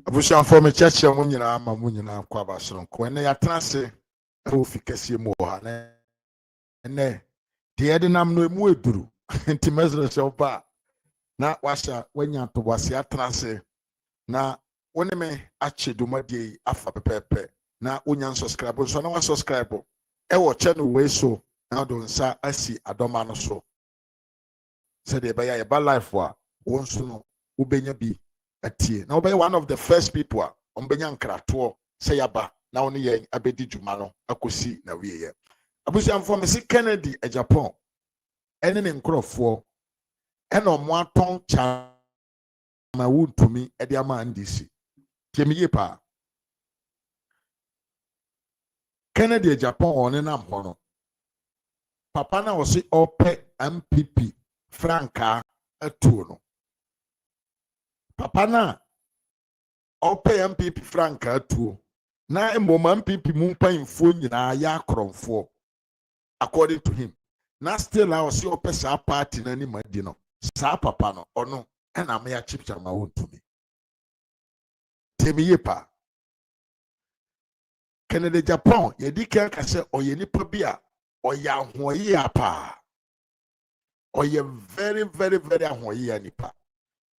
Abusham for me church mu nyina ama mu nyina kwa basoro ko ene ya trase e wo fikase mu ha na ene de de nam no emu eduru nti mesre se oba na washa wanya to wase atrase na woni me ache dumadi afa pepepe na onya subscribe so na wa subscribe e wo channel we so na do nsa asi adoma no so se de be ya ba life wa won so no ubenya bi atie na obey one of the first people a ombenya nkrato say yaba na woni yen abedi djuma no akosi na wiye abusiamfo me si Kennedy Agyapong ene ne nkrofo ene omo aton cha ma Wontumi e de ama ndisi tiemiye pa Kennedy Agyapong one na mhono papa na wo si ope MPP franka atuo no papa na ope MPP franka atuo na mboma MPP mu mpanyimfo nyina ya akromfo according to him na still I was your pesa party na ni madi no sa papa no ono na me ya chipcha ma Wontumi temi yepa Kennedy Agyapong ye di kan ka se oye nipa bi a oye ahoye apa oye very very very ahoye nipa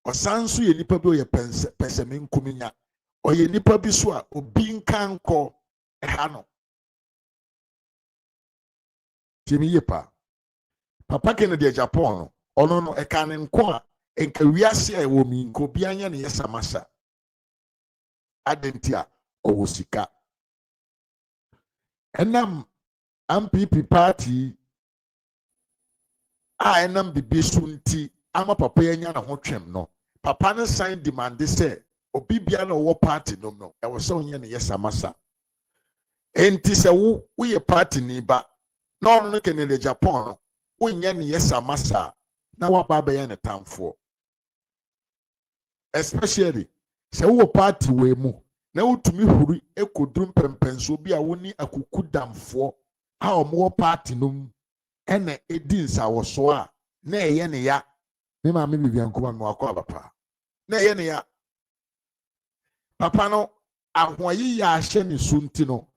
osanso ye nipa bi oye pense me nkuminya oye nipa bi so a obi nkanko ha no temi yepa papa Kennedy Agyapong no ono no e kan nko a enka wiase a wo mi nko bi anya ne yesamasa adentia owosika enam MPP party a enam bibi sunti ama papa yanya na ho twem no papa ne sign demand say obi bia na wo party no e wo se onye ne yesamasa enti se wo ye party ni ba na ono no Kennedy Agyapong no onye ne yesamasa na wa ba be ye ne tamfo especially se wo party we mu na wotumi huri ekodrum pempenso bi a woni akuku damfo a omo party no ene edi nsawoso a na eye ne ya me ma me bibia nkoma me wakọ papa na eye ne ya papa no ahoyi ya ahye ne sunti no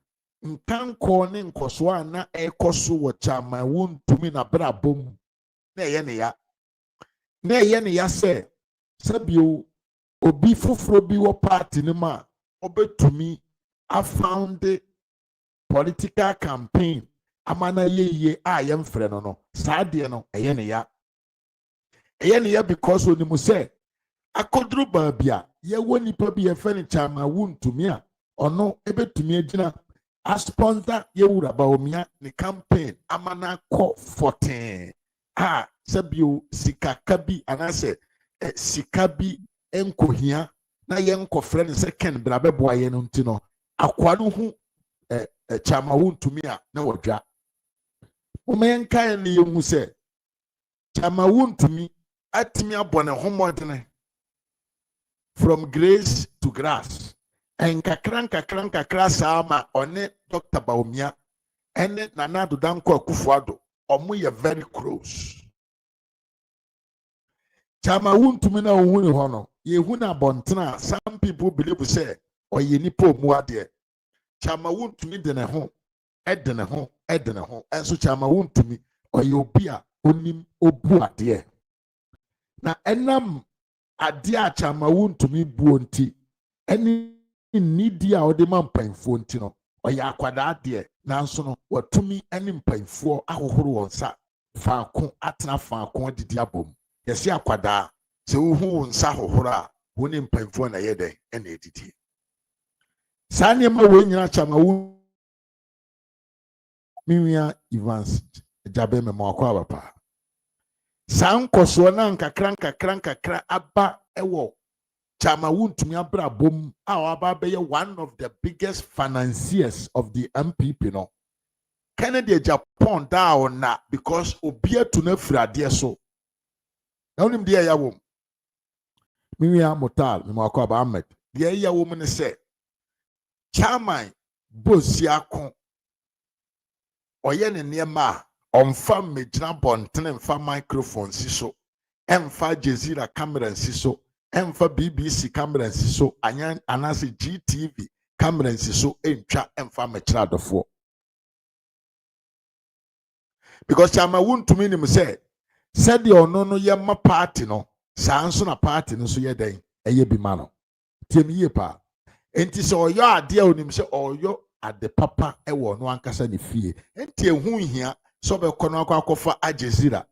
nkanko ne nkoso a na ekoso wo chama Wontumi na brabom na eye ne ya se sabio obi foforo bi wo party ne ma obetumi a found political campaign amana yeye a yemfre no saade no eye ne ya because onimu say akodru baabia ye woni pa bi ye fani chama Wontumi a ono ebetumi agina a sponsor ye wura ba omia ne campaign amana ko 14 sabio sikaka bi anase sikabi enkohia na ye nkofre ne second brabebo aye no ntino akwa no hu chama Wontumi a na wodwa omen kan ne yehu se chama Wontumi atimi abone homodene from grace to grass enkakran sama one Dr. Baumia ene Nana Danko Akufo-Addo omo ye very close chama Wontumi na ohunu ho no ye hu na bontena some people believe say oye nipa omu ade chama Wontumi de ne ho enso chama Wontumi oye obi a onim obu ade na enam ade a chama Wontumi buo nti eni nidi a ode ma mpanfo nti no oye akwada ade nanso no watumi eni mpanfo ahohoro wonsa faako atena faako didi abom yesi akwada se uhu wonsa ahohoro a woni mpanfo na yede ena edidi sane ma wo nyina chama wo miwia Evans jabe me mako abapa sankoso na nkakra aba ewo chama Wontumi abra bom a aba be one of the biggest financiers of the MPP no Kennedy Agyapong down na because obia to na frade so na onim de ya wom miwia motal me mako aba Ahmed de ya wom ne se chairman Bosiakon oye ne niema onfa mejina bontene mfa microphone si so emfa jezira camera si so Emfa BBC cameras so anyan anase GTV cameras so entwa emfa mechra adofo. Because chama Wontumi nim say said the ono ye ma party no saa nso na party no so ye den eye bi ma no. Tiem yie pa. Enti se oyo ade a onim se oyo ade papa e wo no ankasa ne fie. Enti ehu hia so be kono akwa Agyapong.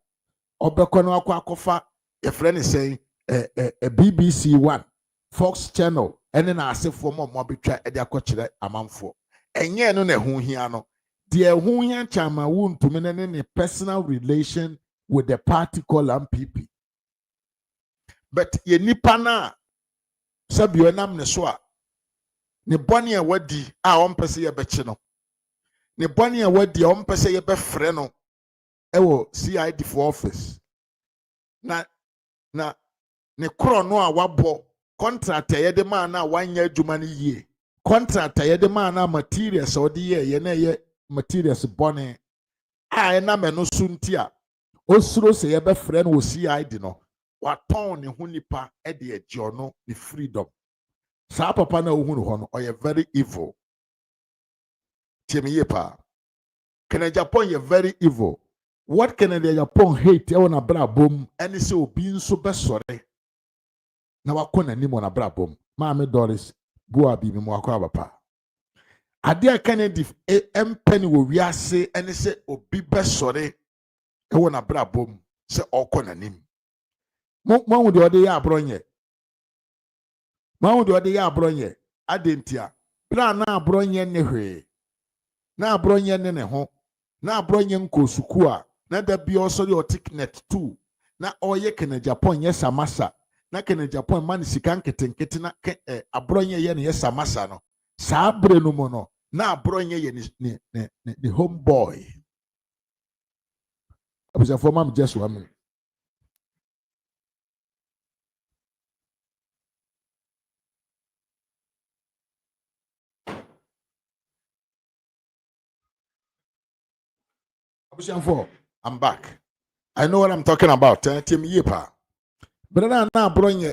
Obekono akwa e friend say BBC One, Fox Channel, and then I say for more betwa e de akokire amanfo. Enye no na ehu hia no. The ehu hia chama Wontumi ne personal relation with the party called MPP. But ye nipa na sabi onam ne so a ne bɔne a wadi a ɔmpɛ ye bɛkye no ne bɔne a wadi a ɔmpɛ ye bɛfrɛ no ɛwɔ CID for office na ne korɔ no a wabɔ contract a yɛde maa na wanyɛ adwuma no yie contract a yɛde maa na materials a ɔde yɛ na ɛyɛ materials bɔne a ɛnam ɛno so nti a osuro sɛ yɛbɛfrɛ no wɔ CID no watɔn ne ho nipa ɛde agye ɔno ne freedom. Sa papa na ohunu ho no oye very evil. Tiemiye pa. Agyapong ye very evil. What can Agyapong hate e wona bra bom ene se obi nso besore na wakona nim wona bra bom. Maame Doris bua bi mu akwa papa. Ade a Kennedy empeni wo wiase ene se obi besore e wona bra bom se okona nim. Mo wo de ode ya abronye. Mawu de ode ya abronye adentia bra na abronye ne hwe na abronye ne ho na abronye nkosuku a na da bi oso de otiknet 2 na oye Agyapong ye samasa na Agyapong man sika nketenkete na abronye ye ne ye samasa no saa bre no mo no na abronye ye ne homeboy abuja for mam just one minute. I'm back. I know what I'm talking about. Tim Yepa. But na bronye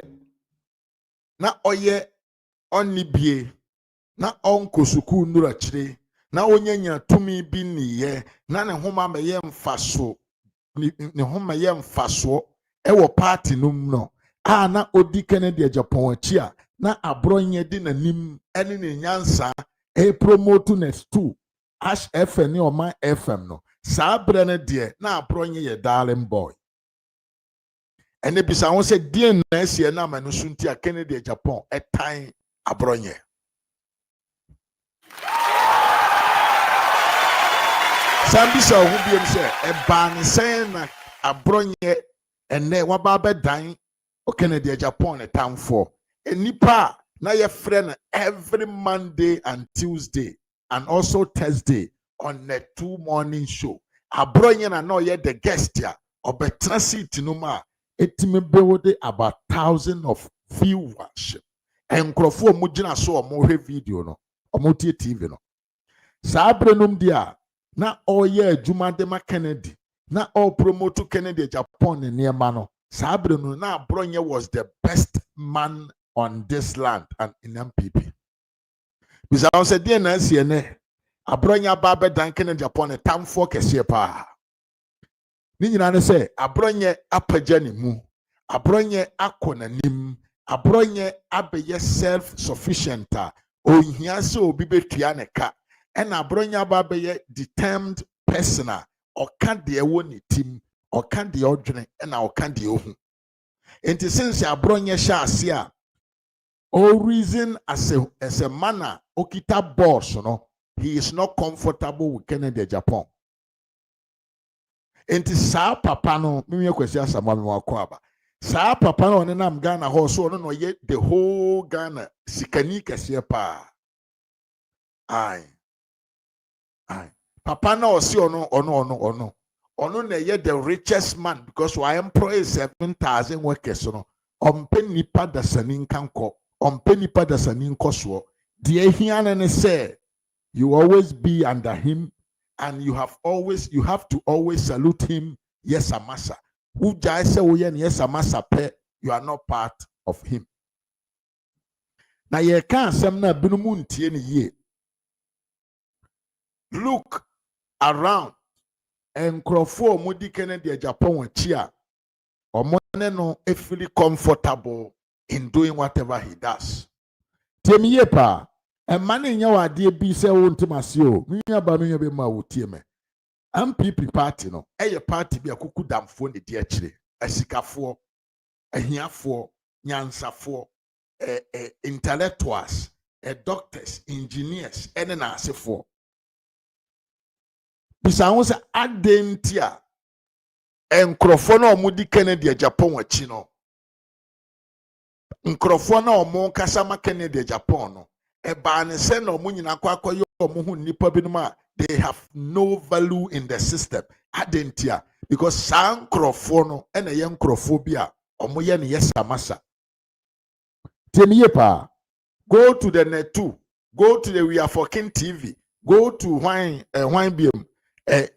na oye onni bie na onko suku nura chire na onyanya tumi bi niye na ne homa meye mfaso ne homa ye mfaso ewo party num no a na odi Kennedy Agyapong achi a na abronye di nanim ene ne nyansa promote next 2 Ash FM ni Oman FM no sabre ne de na abronye ye darling boy ene bisa won se die na esie na manu sunti a Kennedy Agyapong etan abronye sambisa hu biem se e ban sen na abronye ene waba bedan o Kennedy Agyapong ne tamfo enipa na ye friend every Monday and Tuesday and also Thursday on the 2 morning show. Abronye na no ye the guest ya obetra seat no ma etime build about 1,000 of viewership. Enkrofo mu gina so omo hwe video no omo tie TV no. Sa abrenum dia na oye adwuma de ma Kennedy na all promote Kennedy Agyapong ne niema no. Sa abrenum na Abronye was the best man on this land and in MPP. Bisa on se die na sie ne Abronye ababe dan Kennedy Agyapong ne tamfo kese pa. Ni nyina ne se Abronye apagya ne mu. Abronye akona nim. Abronye abeye self sufficient a ohia se obi betua ne ka. And Abronye ababeye determined person a oka de ewo ne tim, oka de odwene na oka de ohu. Enti since Abronye sha ase a all reason as a man okita boss no he is not comfortable with Kennedy Agyapong. Enti sa papa no me kwesi asama me wako aba. Sa papa no ne nam Ghana ho so no ye the whole Ghana sikani kese pa. Ai. Papa no osi ono na ye the richest man because why employ 7,000 workers no. Ompe nipa dasani nkanko. Ompe nipa dasani nkoso. Die hiane ne say you always be under him and you have to always salute him. Yes, amasa. Who jai say yes amasa pe you are not part of him. Na ye can asem na binom ntie ne ye. Look around and nkrofo mudi Kennedy Agyapong achi a omone no feel comfortable in doing whatever he does. Tiemiye pa emane nya wade bi se wontimase o nwa ba no be ma wotie me. MPP party no eye party bi akuku damfo ne de akire asikafo ahiafo nyansafo intellectuals doctors engineers ene na asefo bisa ho se adentia enkrofo na omudi Kennedy Agyapong achi no nkrofo na omo kasa ma Kennedy Agyapong no eba ne se na omo nyina kwakoyo omo hu nipa binum a they have no value in the system adentia because san nkrofo no ena ye nkrofo bi a omo ye ne yesamasa temiye pa. Go to the net 2, go to the We Are Fucking TV, go to wine BM,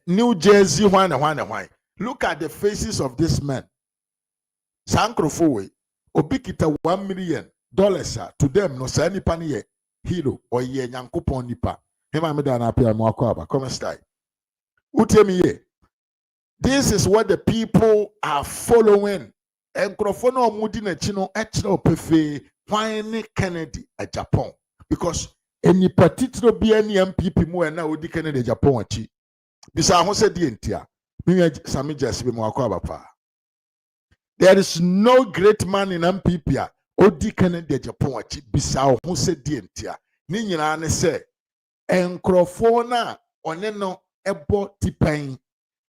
New Jersey, wine. Look at the faces of this man. Sankrofo obikita $1 million to them no sa nipa ne ye hero or ye nyankopon nipa. Hema me da na apia mo akwa come style. Utemi ye. This is what the people are following. Enkrofo na omudi na chi no ekire opefe why Kennedy Agyapong because any particular be any MPP mu na odi Kennedy Agyapong achi bisa ho se die ntia me sami jasi be mu akwa pa. There is no great man in MPP a odi Kennedy Agyapong achi bisa ho se die ntia ni nyina ne se enkrofo na one no ebo tipan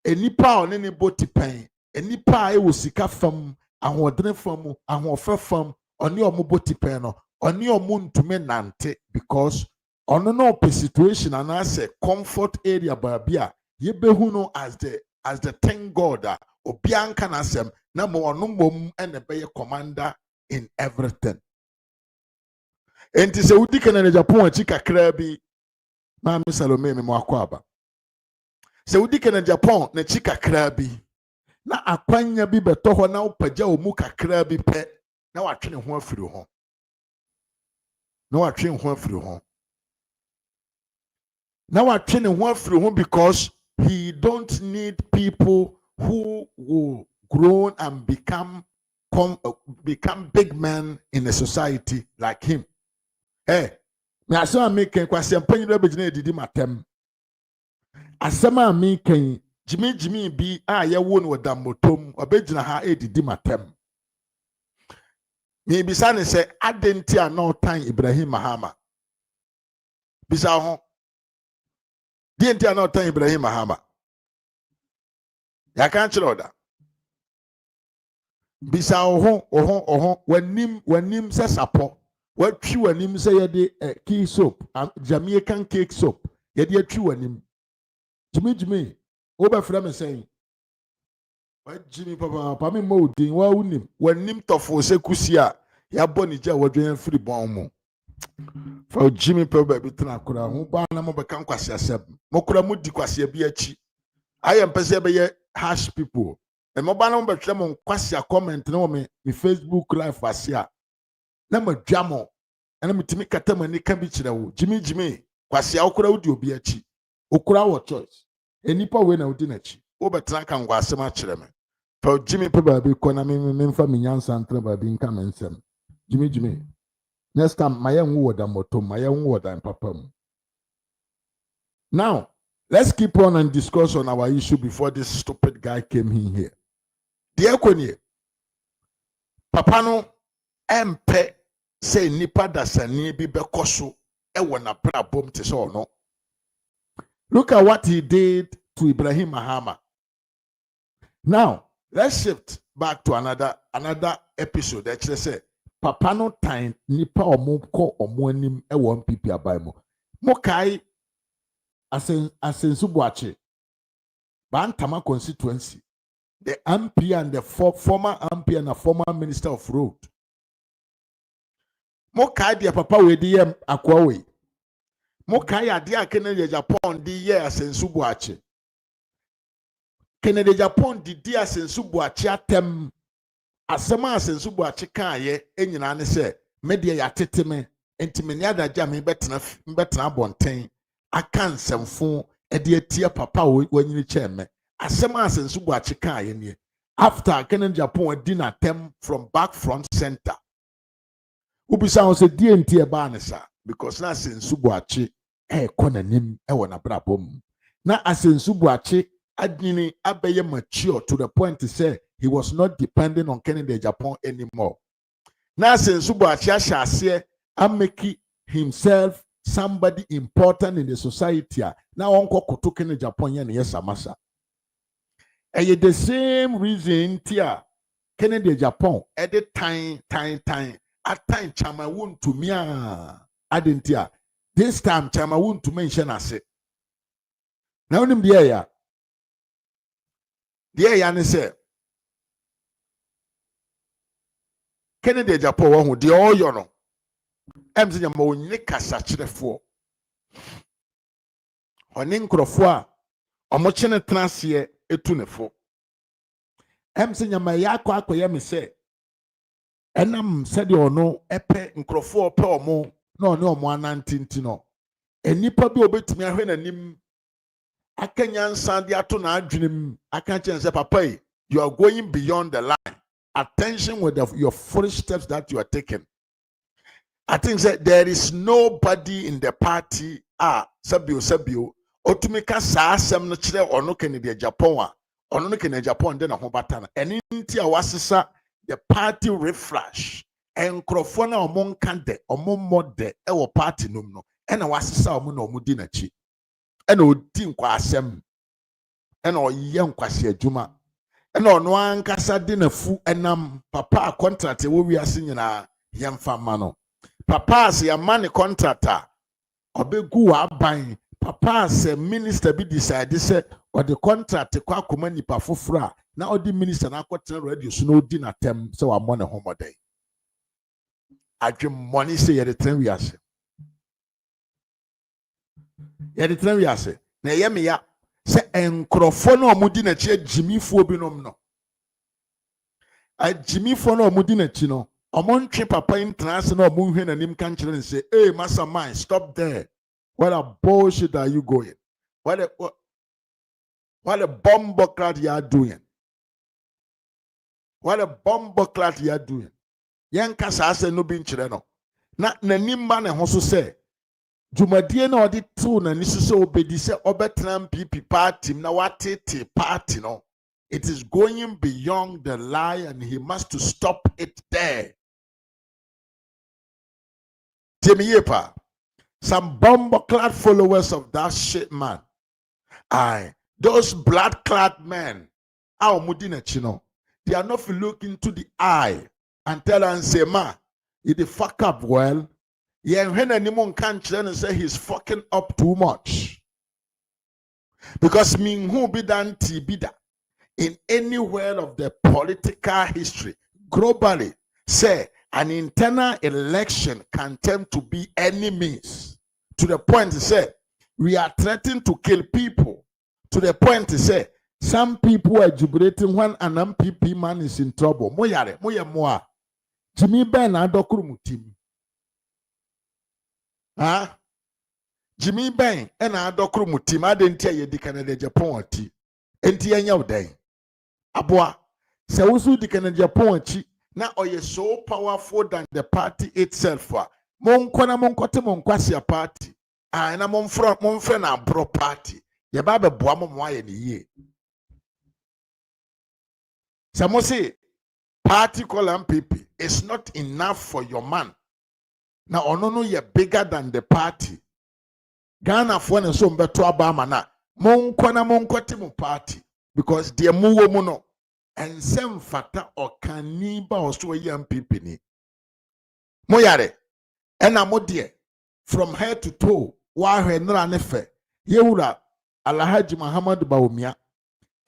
enipa one ne bo tipan enipa e wo sika fam ahodene fam ahofa fam oni omubo tipen no oni omuntume nante because ono no pe situation and as a comfort area babia yebehu no as the thank God obianka na asem na mo ono mom ene be commander in everything. Enti se udi Kennedy Agyapong achi kakra bi ma mi Salome me mo akwaba se udi Kennedy Agyapong na chi kakra bi na akwanya bi beto ho na opagya omu kakra bi pe na watwene ho afiri ho na watwene ho afiri ho na watwene ho afiri ho because he don't need people who will grow and become big men in a society like him. Hey, me asema make kwase mpanyi do begina edidi matem asema make jimi bi a ye wo no damotom obegina ha edidi matem. Me bisa ne se adenti a no tan Ibrahim Mahama. Bisa ho. Dienti a no tan Ibrahim Mahama. Ya kan chiro da. Bisa oho wanim se sapo. Watwi wanim se ye de key soap, Jamaican cake soap. Ye de atwi wanim. Jimi oba fra me say. Wa Jimmy papa me mo din wa unim wanim tofo se kusia ya boni ja wadwen free bon mo fa Jimmy papa bi tena kura ho ba na mo be kan kwase asem mo kura mo di kwase bi achi ayem pese be ye hash people e mo ba na mo be twa mo kwase comment na me Facebook live asia na mo dwa mo na mo timi kata mani ka bi kire wo Jimmy kwase akura wo di obi achi okura wo choice enipa we na odi na achi wo be tena kan kwase ma kire me. For Jimmy probably kona me fa me nyansa ntra ba bi nka mensem Jimmy next time my young word and motom my young word and papa. Now let's keep on and discuss on our issue before this stupid guy came in here. Dear Konye papa no empe say nipa dasani bi bekoso e wona bra bom te so no. Look at what he did to Ibrahim Mahama. Now let's shift back to another episode. Actually, say papa no time nipa omo ko omo anim e won pipi abai mo. Mo kai asensu buache. Bantama constituency. The MP and the former MP and the former Minister of Road. Mo kai dia papa we di yem akwa we. Mo kai ade Kennedy Agyapong di ye asensu buache. Kennedy Agyapong didi asensu buachi atem asɛm a Sensubu Akye kaayɛ nyinaa ne sɛ media yɛatete me nti me ne adagye a mbɛtena abɔnten aka nsɛmfo de atia papa a wanyini kyɛn me asɛm a Sensubu Akye kaayɛ nie after Kennedy Agyapong adi n'atɛm from back front center ubisa ho sɛ die nti ɛbaa ne sa because na Sensubu Akye ɛkɔ n'anim ɛwɔ n'abrabɔ mu na Sensubu Akye adwene abɛyɛ mature to the point say he was not depending on Kennedy Agyapong anymore. Now Sensubu Akye ahyɛ aseɛ ameki himself somebody important in the society a na ɔnkɔ koto Kennedy Agyapong yɛ ne yɛ samasa. Ɛyɛ the same reason tia Kennedy Agyapong ɛde time atan Chama Wontumi a adentia this time Chama Wontumi nhyɛ n'ase. Na onim deɛ ya ne sɛ Kennedy Agyapong wɔ ho deɛ ɔyɔ no ɛmsɛ nyama ɔnyɛ kasakyerɛfoɔ ɔne nkurɔfoɔ a ɔmokyɛ ne tena aseɛ etu ne fo ɛmsɛ nyama yɛ akɔyɛ me sɛ ɛnam sɛdeɛ ɔno ɛpɛ nkurɔfoɔ ɔpɛ ɔmo na ɔne ɔmo anantinti no enipa bi obetumi ahwɛ n'anim aka nyansa de ato n'adwene mu aka kyerɛ sɛ papa yi you are going beyond the line. Attention with your foolish steps that you are taking. I think that there is nobody in the party sabio otumika saa asɛm no kyerɛ ɔno Kennedy Agyapong a ɔno no Kennedy Agyapong de na ho bata na ɛne nti a wasesa the party refresh nkurɔfoɔ na ɔmo nka de ɔmo mmɔ de ɛwɔ party nom no ɛna wasesa ɔmo na ɔmo di n'akyi ɛna odi nkwa asɛm ɛna ɔyɛ nkwasi adwuma ɛna ɔno ankasa de n'afu ɛnam papa a contract ɛwɔ wiase nyinaa yɛmfa ma no papa sɛ yɛma ne contract a ɔbɛgu w'aban papa sɛ minister bi decide sɛ ɔde contract kɔ akɔma nipa foforɔ a na ɔde minister no akɔtena radio so na ɔdi n'atɛm sɛ wammɔ ne ho mmɔden adwemmɔne sɛ yɛde tena wiase na ɛyɛ meya sɛ nkurɔfoɔ no a ɔmodi n'akyi agyimifoɔ binom no agyimifoɔ no a ɔmodi n'akyi no ɔmo ntwe papa yi ntena ase na ɔmo nhwɛ n'anim ka nkyerɛ no sɛ hey massa man stop there what a bullshit are you going what a bombocrat you are doing yɛnka saa asɛ no bi nkyerɛ no na n'anim ba ne ho so sɛ dwumadie na ɔde tew n'ani so sɛ obedi sɛ ɔbɛtena MPP party na watete party no it is going beyond the lie and he must to stop it there. Yepa, some bomber-clad followers of that shit man. Those blood-clad men, they are not looking to the eye and tell and say, ma, you the fuck up well. Yeah, when anyone can't say he's fucking up too much. Because me who be done tibida in anywhere of the political history, globally, say an internal election can tend to be any means. To the point to say, we are threatening to kill people. To the point to say, some people are jubilating when an MPP man is in trouble. Moyare, moya. Jimmy Ben adokuru mutim. Jimmy Ben ena adokuru mutim adentia ye di Kennedy Agyapong ati. Enti enya udan. Aboa, se wusu di Kennedy Agyapong ati na oye so powerful than the party itself. Monkwana monkote monkwasi a party. Na monfre na bro party. Ye ba be boa mo aye ni ye. Some say party call MPP is not enough for your man. Now onono ye bigger than the party. Ghana for na so mbeto abama na monkwana monkote mo party because the muwo mo no ensem fata okani ba oso ye MPP ni. Moyare ena mo de from head to toe wa hwe nra ne fe yewura Alhaji Muhammad Bawumia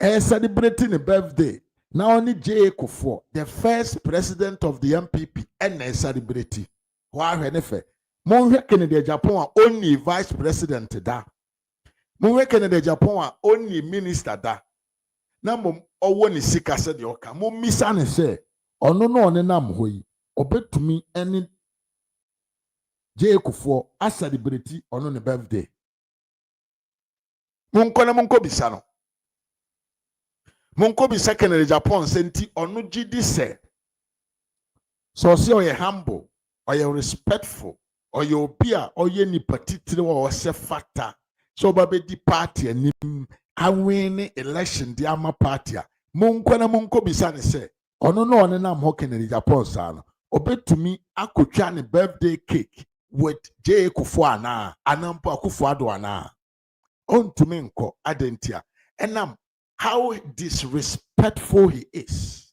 celebrating a birthday. Now only J. Kufo, the first president of the MPP, and celebrity. Why Henefe? Monwe Kennedy Agyapong only vice president da. Monwe Kennedy Agyapong only minister da. Na mom owo ni sika se de oka. Mom misa ne se Ono no one nam hɔ yi obetumi ene Jekufo a celebrate ono ne birthday. Munko na munko bisa no. Munko bisa kenere Agyapong senti ono gidi se. So si oye humble, oye respectful, oye obia, oye ni patitire wa ose fata. So babe di party anim awin election di ama party a. Munko na munko bisa ne se ono no one nam ho kenere Agyapong sa no. Obetumi akotwa ne birthday cake with J. Kufuana, Anampo Akufuado ana. On to Minko Adentia. And how disrespectful he is.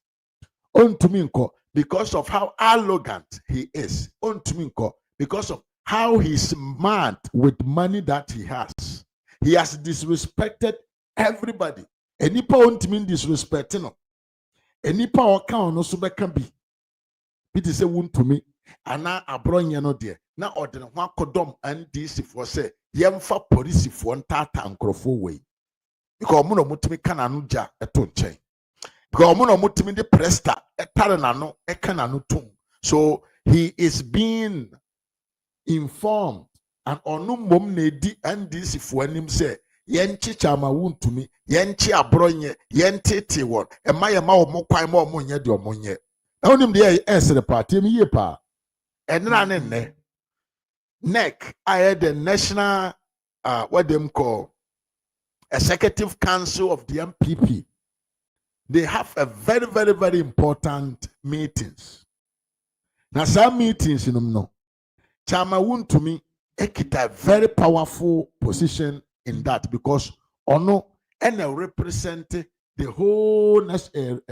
On to Minko because of how arrogant he is. On to Minko because of how he's mad with money that he has. He has disrespected everybody. Enipa on to mean disrespecting. Enipa account no sube can be. It is a wound to me. Ana abronya no de na odene ho akodom NDC for say yemfa police for ntata nkrofo we because omo no mutimi kana no ja eto nchen because omo no mutimi de presta etare na no ekana no tum. So he is being informed and onu mom na edi NDC for anim say yenchi chama Wontumi yenchi abronye yentete won ema yema omo kwan ma omo nye de omo nye na onim de esere party mi ye pa. And then NEC, I had the national, what them call, executive council of the MPP. They have a very, very, very important meetings. Now some meetings, you know, Chama Wontumi ekita a very powerful position in that because ono and represent the whole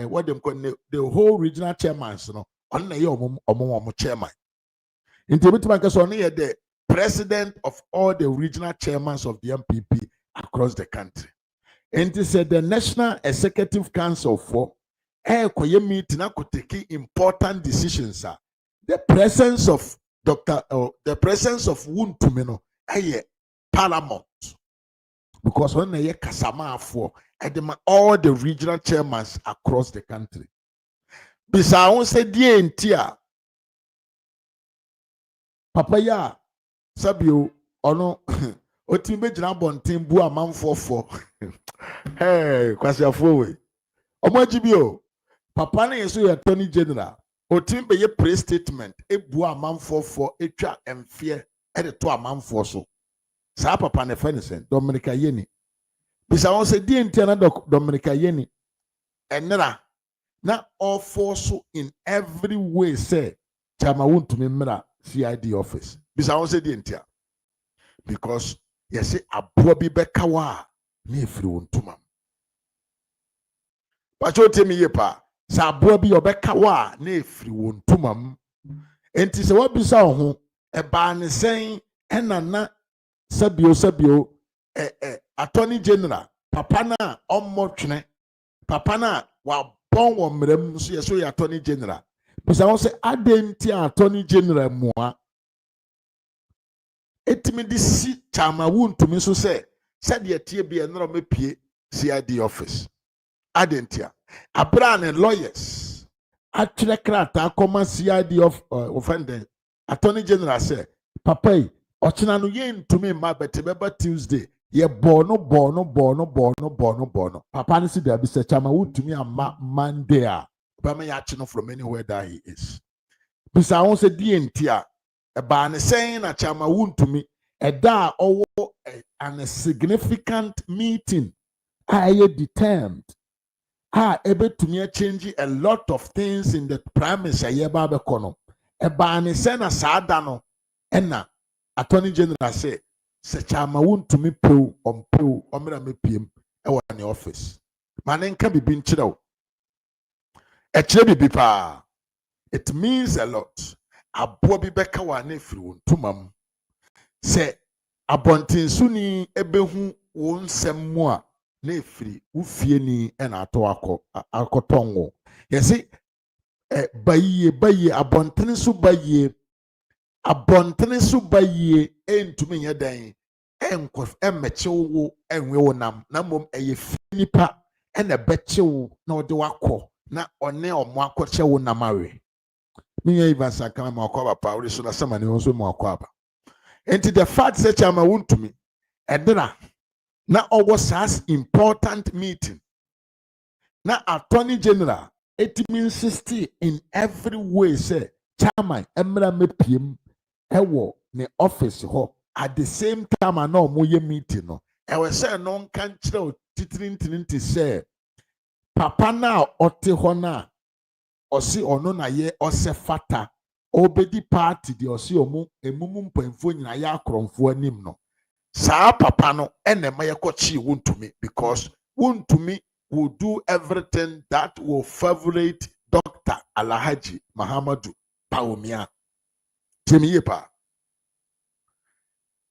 what them call the whole regional chairman, you know, on the chairman. The president of all the regional chairmen of the MPP across the country. And he said the National Executive Council for meeting could take important decisions. The presence of the presence of Wontumi paramount. Because when they kasama for all the regional chairmen across the country. Bisa said the Papa ya sabio ono otimbe jina bontin bu amanfofo hey kwasi afowe omajibio papa na yeso ya Attorney General otimbe ye pre statement ebu amanfofo etwa emfie de to amanfo so sa papa na fenisen Dominica Yeni bisa won se die ntia na Dominica Yeni enra na all force in every way say Chama Wontumi mra CID office. Bisa won say the entire. Because you say aboa bi beka wa na efiri Wontuma. Pacho temi ye pa. Sa aboa bi obeka wa na efiri Wontuma. Enti se wabisa ho e ba ne sen enana sabio Attorney General papa na ommotwene papa na wa bon wo mrem so ye so ye Attorney General. Bisa won say adenti Attorney General mua etimi di si Chama Wontumi so say said ye tie bia no mepie CID office adenti abra ne lawyers atwere krata koma CID of offender Attorney General say papa yi ochina no ye ntumi ma betebeba Tuesday ye bono papa ne si da bi say Chama Wontumi ama Monday a Bama yachino from anywhere that he is. Bisa won se dientia e ba ne saying na Chama Wontumi e da owo an significant meeting I determined ebetumi change a lot of things in the premise ayeba be kono e ba ne say na saada no na Attorney General say Chama Wontumi pew omra mepiem e wa ne office manenka bibi nkyerɛw. It means a lot. Aboa bi beka wa na efiri Wontuma mu. Se abontinsuni ebehu wo nsɛm mu a na efiri ufie ni na ato akotongo. Yesi bayi abontene so bayi entumi nya dan enkof emmechewo enwe wo nam na mom eye nipa na bechewo na ode wakɔ na one omo akɔkyɛ wo namawe minya even sakama ma akɔ papa wo so na sama ne nso ma akɔ aba enti the fact say chama Wontumi edra na always important meeting na attorney general etimi insist in every way say chairman emra mepiem ewo ne office ho at the same time na omoye meeting no ewe say no nkan kire titirintinti say papa na ote ho na osi ono na ye ose fata obedi party de osi omu emumu mpamfo nyina ya akromfo anim no saa papa no enema ye kochi Wontumi because Wontumi will do everything that will favorite Dr. Alhaji Mahamudu Bawumia. Timiyepa.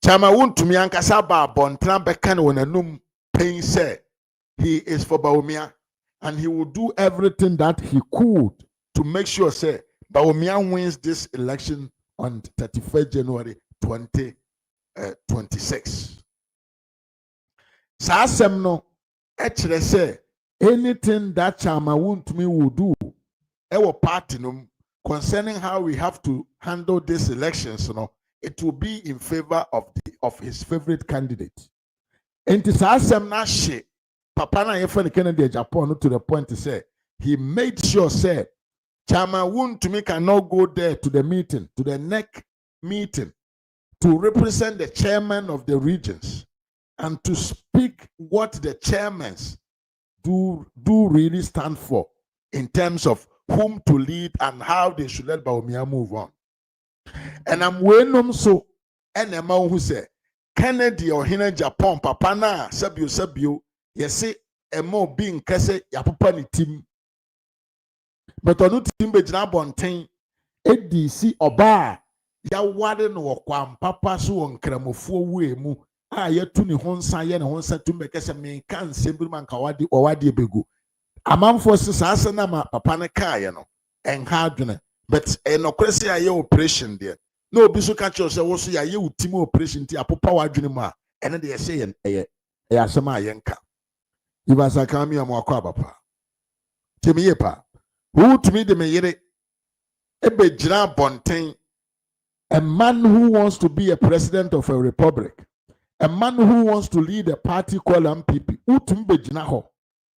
Chama Wontumi ankasa ba bontran bekan wonanum pain say he is for Bawumia and he will do everything that he could to make sure say Bawumia wins this election on 31st January 2026. Sa asem no ekire say anything that Chama Wontumi will do, our party concerning how we have to handle these elections, it will be in favor of his favorite candidate. And this na she, Papa na yefa Kennedy Agyapong to the point to say he made sure say Chama Wontumi cannot go there to the meeting, to the next meeting, to represent the chairman of the regions and to speak what the chairmans do really stand for in terms of whom to lead and how they should let Bawumia move on. And I'm waiting so and a man who say Kennedy or Hina Japan papa na sabio yesi emo being kese ya papa ni team but onu team be jina bonten ADC oba ya wade no kwa papa so won kramofo we mu a yetu ni honsa ye ne honsa tumbe kese me kan sembiri man ka wade o wade begu amanfo sisa na ma papa ne kaaye no en ha adwene but enokresi aye operation there no obi so catch us wo so ya ye team operation ti apopa wadwene mu a ene de ye say ye asema aye nka ibasa kami am akwa abapa temi yepa who to me de me yere ebe gira bonten a man who wants to be a president of a republic, a man who wants to lead a party called MPP, who to me gina ho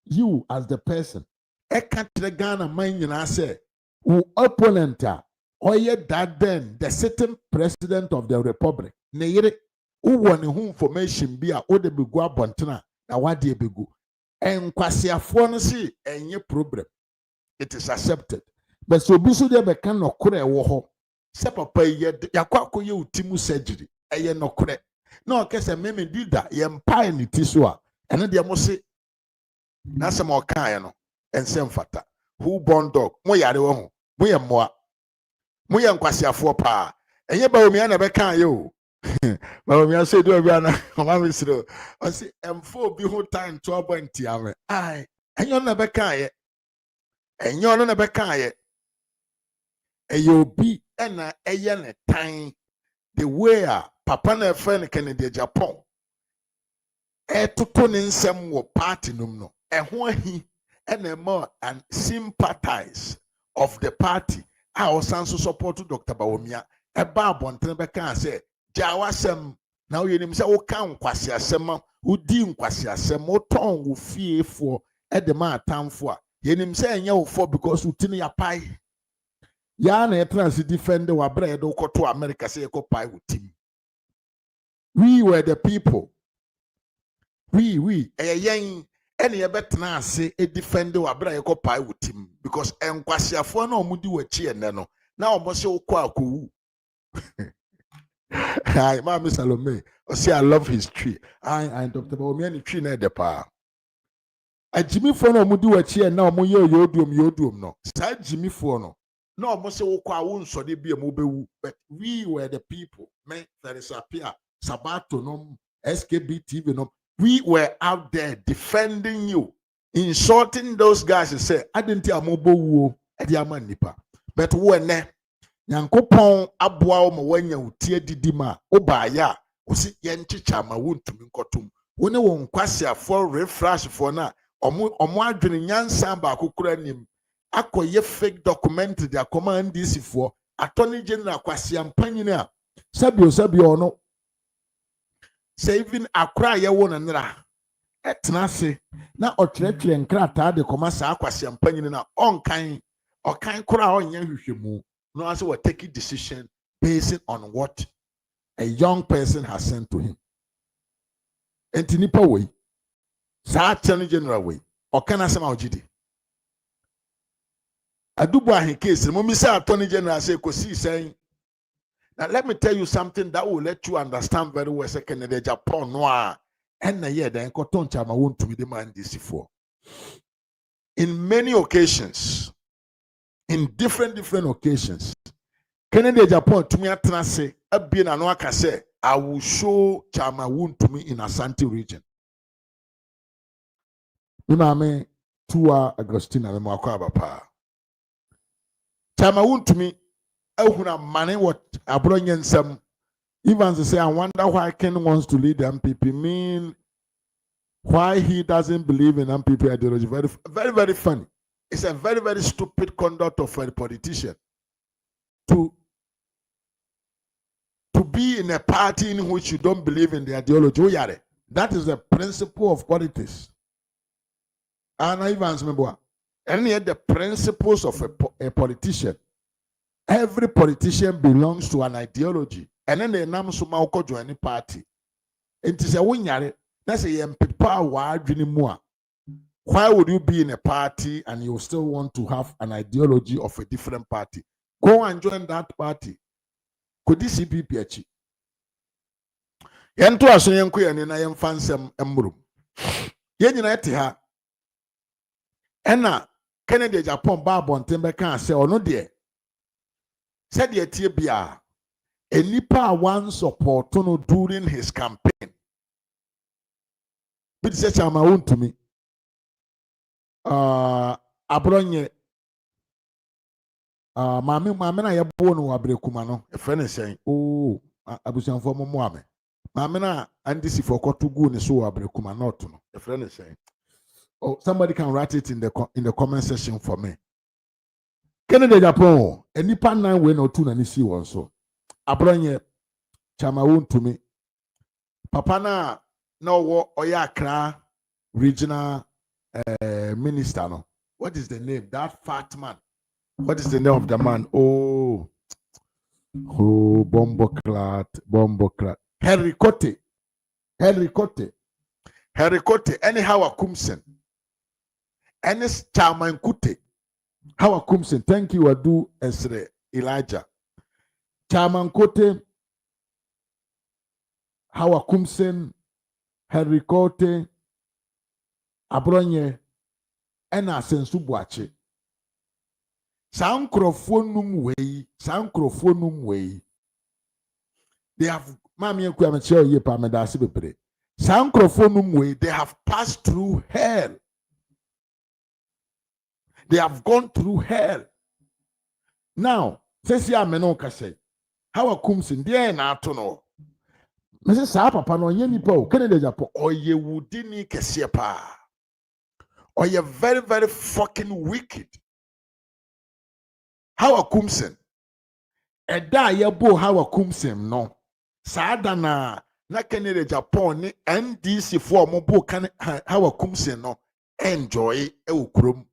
you as the person eka tire Ghana man nyina say who opponent or yet that then the sitting president of the republic ne yere who won who information be a ode be go abontena na wade be go enkwasiafo no see enye problem it is accepted but so bi so de be kan no kore wo ho se papa ye yakwa ye utimu surgery eye no kore na o kese meme dida ye mpa ni ti so a ene de mo se na se mo kan ye no ensem fata who born dog mo yare wo ho mo ye moa mo ye nkwasiafo pa enye Bawumia na be kan ye o Bawumia say do bia na mama misiro o se emfo bi ho time to abanti ame ai enye na be kan ye enye ono na be kan ye eyobi ena eye ne tan the way papa na friend Kennedy Agyapong toto ne nsem wo party num no ho ahi ena more and sympathize of the party a osanso support Dr. Bawumia eba abonten be kan say jawasem na wo yenim say wo kan kwase asem wo di nkwase asem wo ton wo fiefo de ma atamfo a yenim say enye wo for because wo tini ya pai ya na trans defend wa bread ko to America say ko pai wo tim we were the people we yen ene ye betena ase e defend wa bread ko pai wo tim because enkwasiafo na omudi wachi ene no na omo se wo kwa akowu hi Mama Salome o say I love his tree I Dr. Bawumia ni tree na de pa Jimmy for no mudi wachi ene na omo ye yodum no sa Jimmy for no no mo se wo kwa wo nsode bia mo bewu but we were the people men that is appear Sabato no SKB TV no we were out there defending you insulting those guys and say adenti amobo wo edi amanipa but wo ene Nyankopon aboa wo ma wanya utie didima obaaya wo si ye nchicha ma Wontumi nkotum wo ne wo nkwase afo refresh fo na omo adwene nyansa ba akokura nim akoye fake document their command this for attorney general Kwasi Ampanyini a sabio no saving Accra ye won nra etena se na otretwe nkrata de koma saa Kwasi Ampanyini na onkan kora onye hwehwemu no as we take decision based on what a young person has sent to him. Enti nipa wey saa attorney general wey okana sema ogidi adubu ahe case mo mi say attorney general say kosi saying. Now let me tell you something that will let you understand very well second the Japan noir and na ye then koton chama Wontumi the man this for in many occasions, in different occasions, Kennedy Japan to me atena say abi na no aka say I will show chama Wontumi in Asante region. Imame Tua Agostina me akwa bapa. Chama Wontumi ehuna mane what abronyen some even say I wonder why Ken wants to lead the MPP, mean why he doesn't believe in MPP ideology. Very, very, very funny. It's a very, very stupid conduct of a politician to be in a party in which you don't believe in the ideology. That is the principle of politics. And Evans member, and yet the principles of a politician. Every politician belongs to an ideology. And then they name so mauko join any party. And it is a win. That's a people. Why would you be in a party and you still want to have an ideology of a different party? Go and join that party. Could this be PH? Yanto asoyenko yene na yemfansem embrum. Ye nyina ete ha. Ena Kennedy Japan ba bontembe kan se ono de. Said ye tie bia. Enipa one support no during his campaign. Bit say chama Wontumi. Abronye maame na yebo no abrekuma no e fe ne sen abusanfo mo ame maame na andisi for kotu gu ne so abrekuma not no e fe ne sen. Oh, somebody can write it in the comment section for me. Kennedy Japan enipa nan we no tu na ni si won so abronye chama Wontumi papa na wo oya Accra regional minister no. What is the name? That fat man. What is the name of the man? Oh, bombo clat. Henry Kote. Anyhow, Akumsen. Enes Chairman Kute. How Akumsen. Thank you, Adu Esre Elijah. Chairman Kote. How Akumsen. Henry Kote. Abronye. Ena sensu buache. Sankrofo num wei. They have mami eku ameche oye pa medasi bepre. Sankrofo num wei, they have passed through hell. They have gone through hell. Now, sesi ameno kase. How Akumsin dey na ato no. Mese sa papa no nye nipa o Kennedy Japan oye wudini kese pa. Or you're very, very fucking wicked. How Akumsen? Eda yebo how Akumsen no. Saada na Kennedy Japan ni NDC for mobo kan how Akumsen no enjoy ukrom.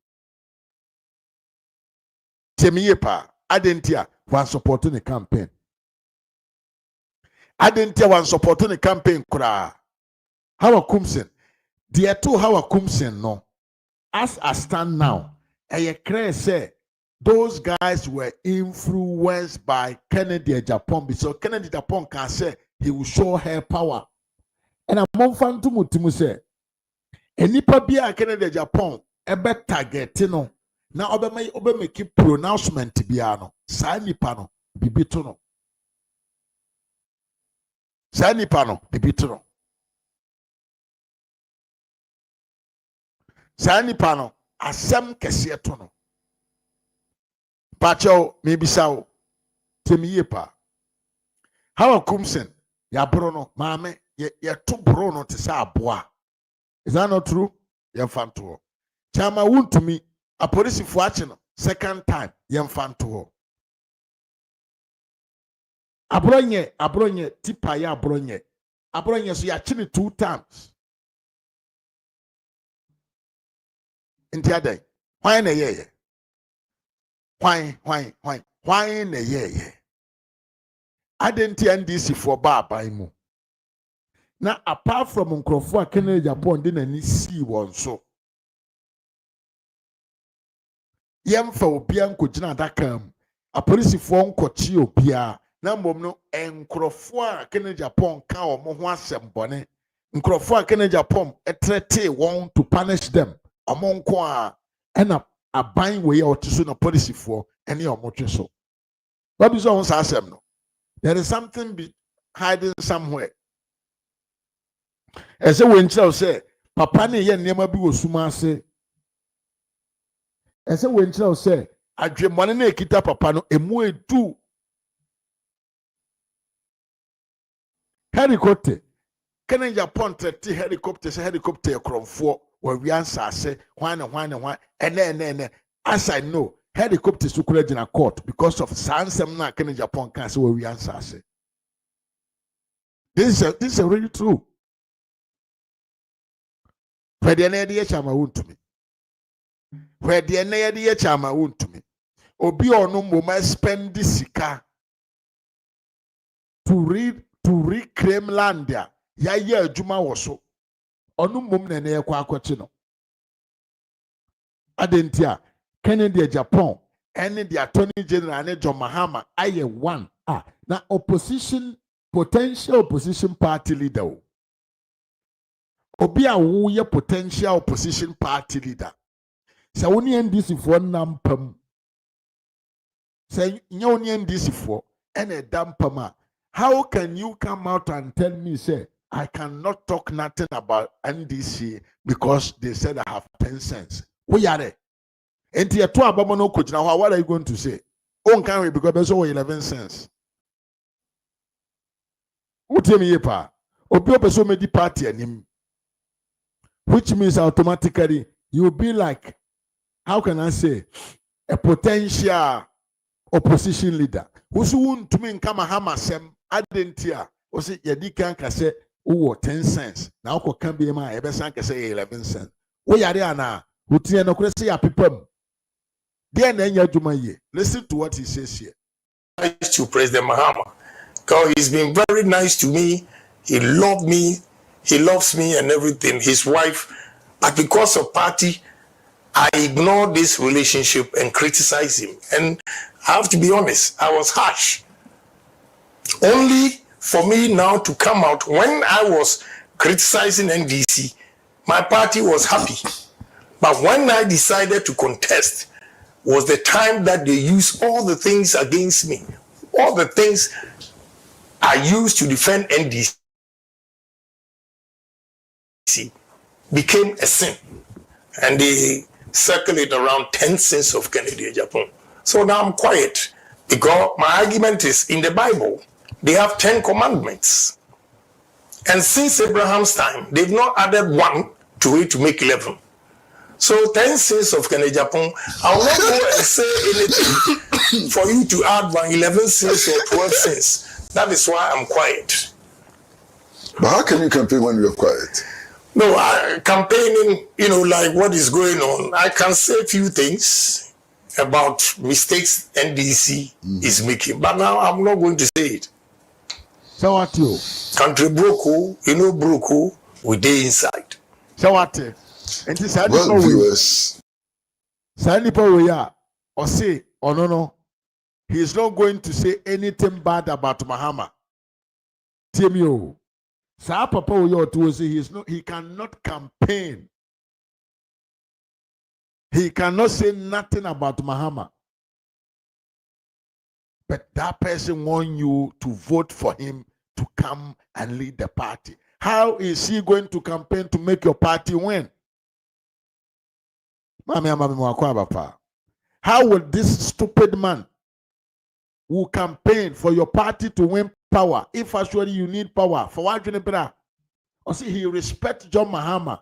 Temiye pa adentia wan supporting the campaign. Adentia wan supporting the campaign kura. How Akumsen? Dear to how Akumsen no. As I stand now, I say those guys were influenced by Kennedy Japan. So Kennedy Japan can say he will show her power. And I'm on fan to Mutimu say, enipa bia Kennedy Japan ebe target no. Na obe make pronouncement bia no. Sa nipa no bibito no. Sa nipa no bibito no. Sani pano asem kese to no pacho maybe sao temiye pa how Akumsen ya bro no maame ya to bro no te sa aboa. Is that not true? Ya fanto chama Wontumi a police fu ache no second time yemfanto abronye tipa ya abronye so ya chini 2 times nti adai why na yeye why na yeye adenti NDC for baba mu na apart from nkrofo a Kennedy Agyapong de nani si won so yemfa obia nkogina adaka mu apolisifoɔ nkɔkye obia na mmom no nkrofo a Kennedy Agyapong ka omo ho asɛm bɔne nkrofo a Kennedy Agyapong etrete wɔn to punish them omo nko a ɛna aban we ya otiso na polisifoɔ ɛne omo twe so wabi so ho sa asɛm no there is something be hiding somewhere ese we nkyerɛw sɛ papa ne yɛ nneɛma bi wɔ suma ase ese we nkyerɛw sɛ adwemmɔne na ekita papa no emu edu helicopter Kennedy Agyapong tete helicopter sɛ helicopter ekromfoɔ wɔ wiansa ase hwan ene as I know helicopter so kura gina court because of sansem na Kennedy Agyapong kan sɛ wɔ wiansa ase this is really true. Where the na chama Wontumi. Where the na chama Wontumi. Obi ono moma spend this sika to reclaim land there. Ya ye adwuma wo so. Ono mom na na yakwa akwachi no. Adentia Kennedy Agyapong and the Attorney General and John Mahama aye one. Na potential opposition party leader. Obi a wo ye potential opposition party leader. Sa woni NDC for nampam. Sa nya woni NDC for ene dampam. How can you come out and tell me say I cannot talk nothing about NDC because they said I have 10 cents? Wo yare. Enti eto abamo no kojina ho, what are you going to say? On can we because beso 11 cents. Wo tell me pa. Obi opeso medi party anim. Which means automatically you'll be like, how can I say, a potential opposition leader. Who's won't to mean come a hammer sem adentia or say Yadikan can say, oh, 10 cents. Now can be my ever can say 11 cents. We are there now. Who tell no say a people. Then listen to what he says here. Nice to President Mahama. Because he's been very nice to me. He loved me. He loves me and everything, his wife. But because of party, I ignored this relationship and criticized him. And I have to be honest, I was harsh. Only for me now to come out, when I was criticizing NDC, my party was happy. But when I decided to contest, was the time that they used all the things against me. All the things I used to defend NDC became a sin, and they circulate around 10 sins of Kennedy Agyapong. So now I'm quiet because my argument is in the Bible they have 10 commandments, and since Abraham's time they've not added one to it to make 11. So 10 sins of Kennedy Agyapong, I will not go and say anything for you to add one 11 sins or 12 sins. That is why I'm quiet. But how can you campaign when you're quiet? No, campaigning, like what is going on, I can say a few things about mistakes NDC is making, but now I'm not going to say it. So what you? Country broke, broke, we day inside. So what? And this well, viewers. Sandipo we are, or say, or no, he's not going to say anything bad about Mahama. Timio. Sa papa to say he cannot campaign. He cannot say nothing about Mahama. But that person wants you to vote for him to come and lead the party. How is he going to campaign to make your party win? How would this stupid man who campaign for your party to win power, if actually you need power, for what you need, or see, he respects John Mahama,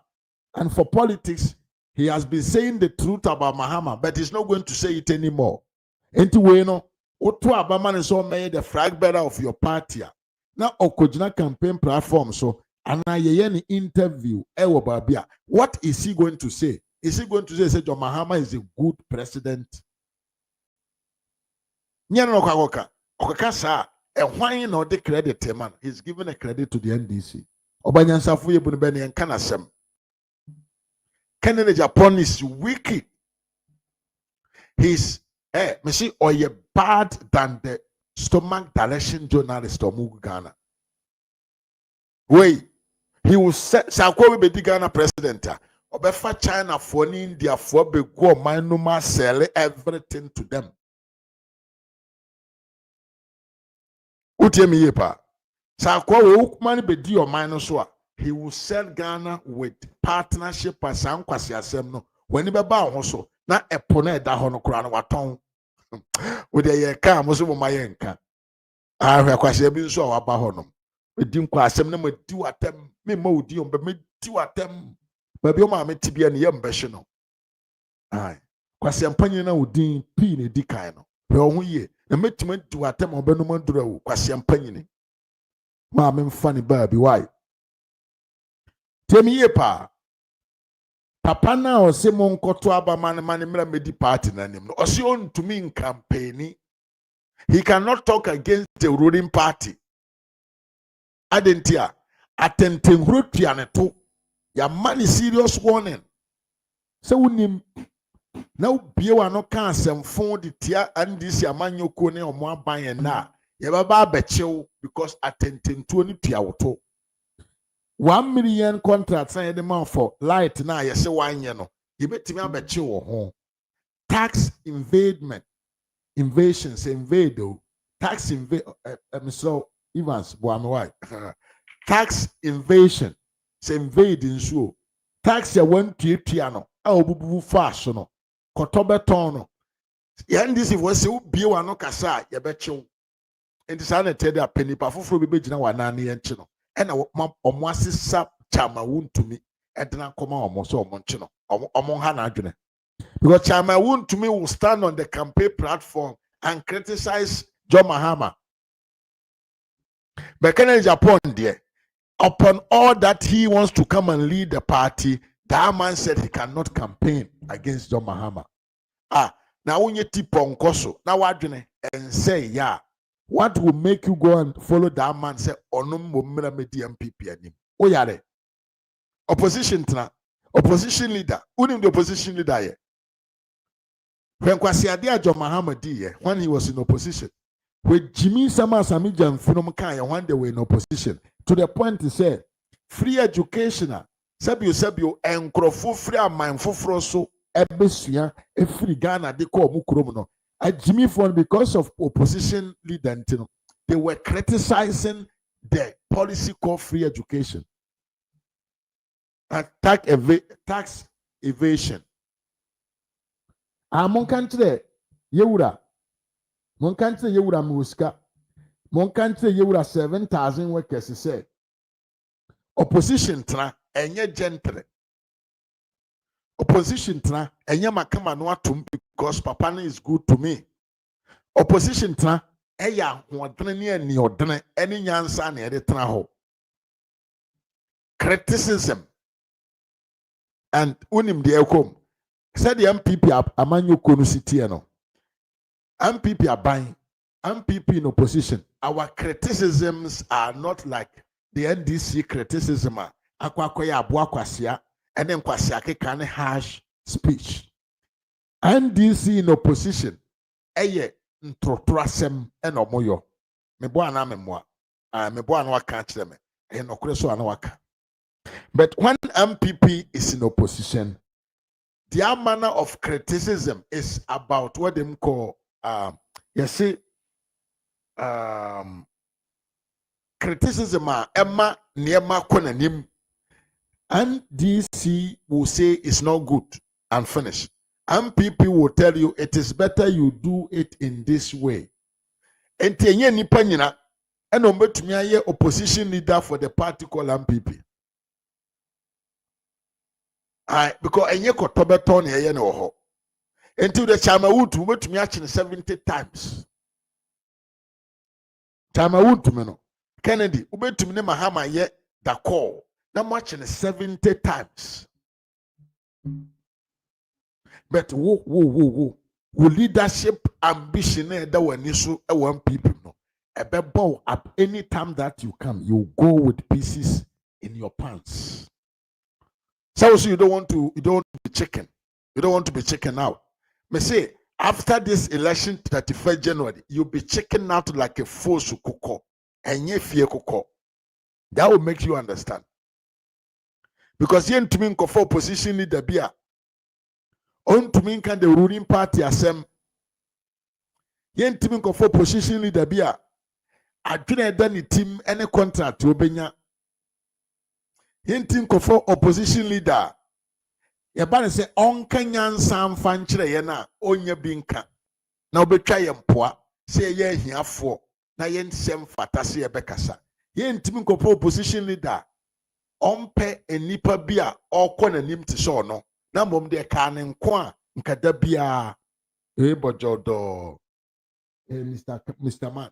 and for politics, He has been saying the truth about Mahama, but he's not going to say it anymore. Anyway, no, Otu Abaman is all made the flag bearer of your party. Now, Okojina campaign platform, so, and I any interview, Ewo Babia. What is he going to say? Is he going to say John Mahama is a good president? Nyano Kagoka, Okakasa, and why not the credit, man? He's giving a credit to the NDC. Obanyan Safuye Bunibeni and Kanasem. Kennedy Agyapong is wicked. He's or you bad than the stomach direction journalist of Ghana. Wait, he will say, Sakwe be the Ghana president. Obefa China for India for be go manuma sell everything to them. Utemi yepa. Sakwe ukmani be di or minus wa. He will sell Ghana with partnership as Ankwasi Asemno. When he be bound also, na epone da hono kurano waton. With a year car, Muslim Mayenka. I have Kwasi been so about honum. We didn't kwasem no do at them, me mo dium, but me do at them. But your mamma to be an young besino. Aye. Kwasi Ampanyana would deem pin dicano. Well, ye, the measurement to at them on Benuman Dro, Kwasi Ampanyani. Mamma funny baby, why? Temi yepa. Papa na o se mon koto aba man mra medi party na nim. O se on to me in campaign. He cannot talk against the ruling party. Adentia atenten hurutwa ne to. Ya man serious warning. Se wonim na obie wa no kan asemfo de tia andisi amanyoko ne omo aban na. Ye baba abechew because atenten to ni tua woto. 1 million contract signed the month for light now. You say 1 year no. You bet me about you home. Tax invasions invade. Tax invade. Mr. Evans, why? Tax invasion. Say invade in so. Tax ya 1 piano. Ah bubu fast no. Kotobe tono. Yan this if was so be one no kasa. You bet you. And this I tell you a penny. But for be jina wanani and chino. And omwasi sap chama Wontumi edna koma omoso omonchino omon ha na adwene because chama Wontumi will stand on the campaign platform and criticize John Mahama. But Kennedy Agyapong there, upon all that he wants to come and lead the party, that man said he cannot campaign against John Mahama. Now when you tip on koso now adwene and say yeah. What will make you go and follow that man? Say, Onum Mumra Medi MPP anim. Oh, yare. Opposition leader. Unim the opposition leader ye. When Kwasi John Mahama di ye, when he was in opposition. With Jimmy Sama Samija and Funum Kaya, when they were in opposition. To the point he said, free education. Sabio, and Crofo free a mind for Froso, Ebesia, a free Ghana, they call Mukromono. At Jimmy Fund, because of opposition leader, they were criticizing the policy called free education and tax evasion. Mon country, Yura. Mon country, Yura Muska. Mon country, Yura 7,000 workers, he said. Opposition tra, and yet gentle. Opposition tra enye makama no atom because papa is good to me. Opposition tra eya hodene ne ani odene ene nyansa na ede tra ho. Criticism and unim de ekom said the MPP amanyoko no city no. MPP aban, MPP in opposition. Our criticisms are not like the NDC criticism. Akwakoya abuakwasia. And then Kwasiake can harsh speech. NDC in opposition. Eye ntrotrasem eno moyo. Mebo ana memwa. Mebo ana waka cheme. Eno kreso ana waka. But when MPP is in opposition, their manner of criticism is about what they call criticism emma niema konanim. And DC will say it's not good and finish. And people will tell you it is better you do it in this way. And tenye nipa nyina eno mbetumi aye opposition leader for the party called MPP. Because enye kotobeton ye no ho. Until the chama wood to me 70 times. Chama wood to me no. Kennedy, to me Mahama ye da call. Now watching 70 times. But wo leadership ambition that one issue one people no. Bow up any time that you come, you go with pieces in your pants. So you don't want to be chicken. You don't want to be chicken out. Me say after this election 31st January, you'll be chicken out like a force kuko. And ye fear kuko. That will make you understand. Because yen to me for opposition leader bia. On to me can the ruling party asem. Yen to me for opposition leader bia. Adwene da ni team any contract obenya. Yen team for opposition leader. Yabane say onka nyansa mfa nkyere ye na onya binka. Na obetwa ye mpoa say ye hiafo na ye nsem fata say ye bekasa. Yen team for opposition leader. Ompe enipa bia okọ nanim te so no. Na mom de ka ne nko a nkada bia bojodo Mr. Man,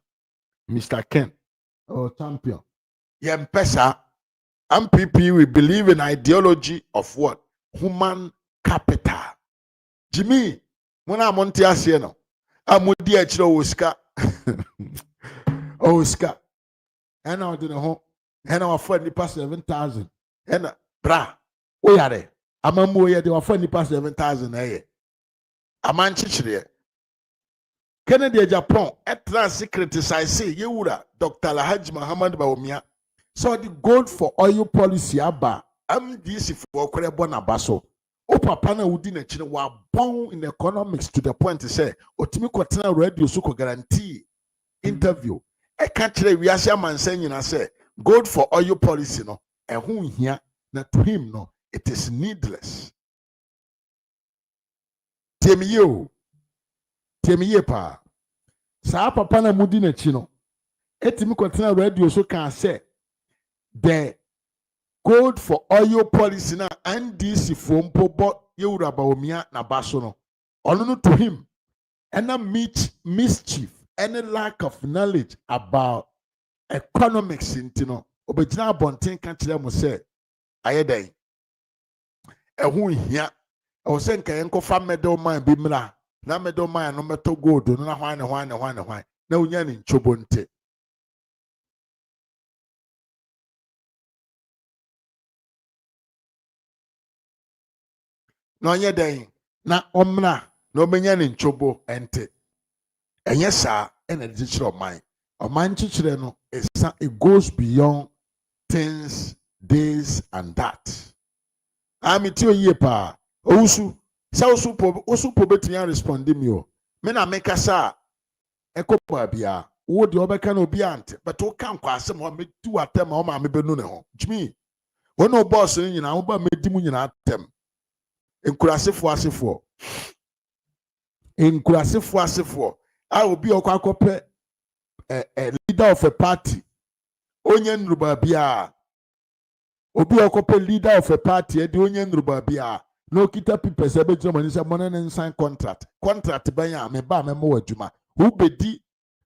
Mr. Ken, champion. Yempesa, MPP, we believe in ideology of what? Human capital. Jimmy, when I'm on Tiasiano, I'm with the Oscar. Oscar. And I didn't home. And our friend past 7,000. And bra, we are there. I'm a moya, they were friendly past 7,000 a year. A man chichire. Kennedy Agyapong etra criticize yewura Dr. Alhaji Muhammad Bawumia. So the gold for oil policy aba MDC for kwere na baso. O papa na wudi na chine wa bon in economics to the point to say otimi kwatena radio so ko guarantee interview. E ka kire wiase amansan nyina say gold for oil policy no ehun hia na to him no it is needless. Temiye pa. Sa papa na mudi na chi no. Etimi kwatena radio so can say the gold for oil policy na NDC from Pobo Yewura Bawumia na baso no. Ono to him. And a mischief, any lack of knowledge about economics intino. Obejina bonten kan kire mo say ayedai. Ehun hia. O se nka enko fa medal man bi mra. Na medal man no meto gold no na hwan. Na unya ni nchobo nte. No nye den na omna na obenya ni nchobo ente. Enye sa ena digital mind. Oman chichire no it goes beyond things, this and that. Ami ti oye pa. Ousu sa osu po betumi respond mi o. Me na meka sa ekopa bia. Wo de obeka na obi ante, but o kan kwa asem ho me tu atem o ma me benu ne ho. Jimi. Wo no boss ni nyina wo ba me di mu nyina atem. Enkurasefo asefo. A obi okwa akope leader of a party. Onye nruba bia. Obi okope leader of a party e di onye nruba bia. No kita people say be joma ni say money and sign contract. Contract banya me ba me mo adwuma. Who be di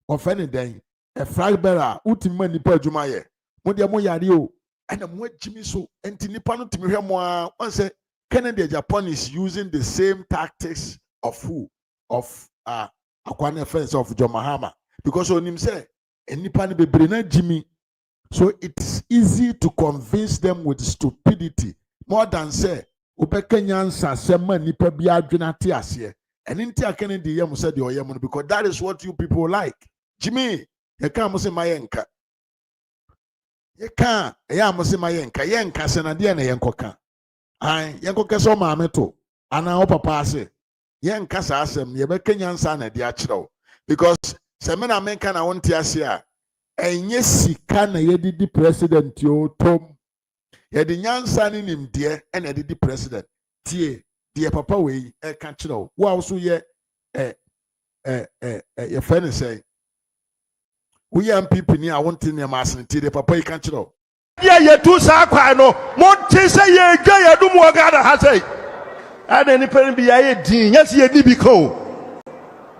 of any den a flag bearer ultima nipa adwuma ye. Mo de mo yare o. And mo adwimi so enti nipa no timi hwe mo a one say Kennedy Agyapong is using the same tactics of who? Of Akwane friends of John Mahama. Because on him say nipa ni bebre na Jimmy. So it's easy to convince them with stupidity more than say ubeke nyansa sema nipa bi adwena te ase. And inti Kennedy yam said the oyam because that is what you people like. Jimmy, you can't say mayenka. You can't say mayenka. Yenka senadie na yenkoka. Yenkoka so maame to. Ana o papa ase. Yenka sa asem yebeke nyansa na de akireo. Because semena menka na wonte ase a enye sika na yedidi president yo tom. Yedi nyansa ni nimde ena yedidi president. Tie die papa we e ka kireo. Wo also ye your friend say we young people ni I want to name as tie the papa e ka kireo. ye tu sa kwa no mo te se ye dwa ye dum wo ga da ha sei ana ni pen bi ye din nya se ye ni bi ko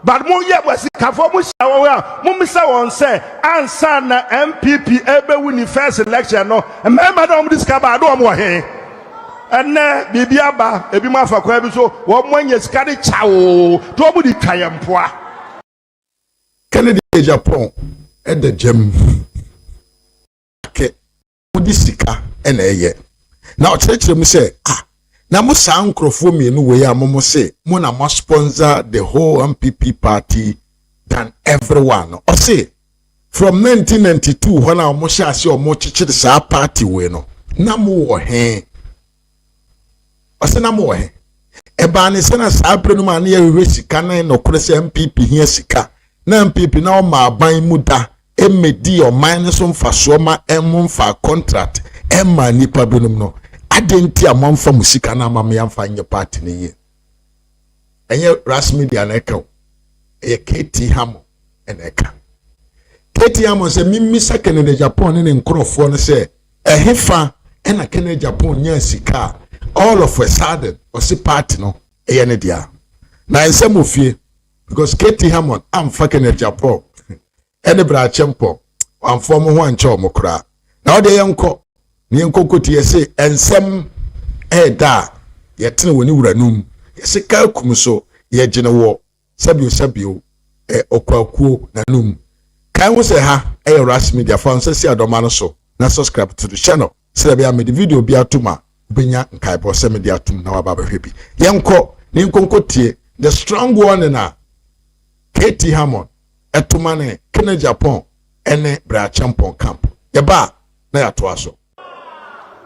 but mo ye wasi ka fo mo sha wo a mo misa won say ansa na MPP ebe win first election no emma na mo discover do mo he ene bibia ba ebi mo afa kwa bi so wo mo anya sika de chawo to mo di twayempoa Kennedy Agyapong at the gym. Okay, mudi sika ena eye. Now church me say na mo san krofo me no we mo say mo na mo sponsor the whole MPP party than everyone. Or say from 1992 when I mo sha say o mo chichiri sa party we no na mo wo he. O say na mo wo he. E ba ne se na sa prenu ma na ye sika na no kure se MPP hia sika. Na MPP na o ma ban mu da emedi o minus on fa so ma emu fa contract emma nipa benum no adenti amamfa musika na amam yamfa nye party ne ye enye ras media na eka e KT Hamo eneka KT Hamo se mimisa Kennedy Agyapong ne nkrofo no se ehefa ena Kennedy Agyapong nya sika all of a sudden o si party no eye ne dia na ensem ofie because KT Hamo amfa Kennedy Agyapong ene bra chempo amfo mo ho anche mo kra na ode yenko ni yenko koti yese ensem da yetene woni wuranum yese ka kum so ye gene wo sabio okwakuo nanum kan wo se ha ras media fan se si adoma no so na subscribe to the channel se be am the video bi atuma benya nkai bo se media atum na waba behwe yenko ni yenko kotie the strong one na KT Hamo etumane Kennedy Agyapong ene bra champon camp ye ba na ya to aso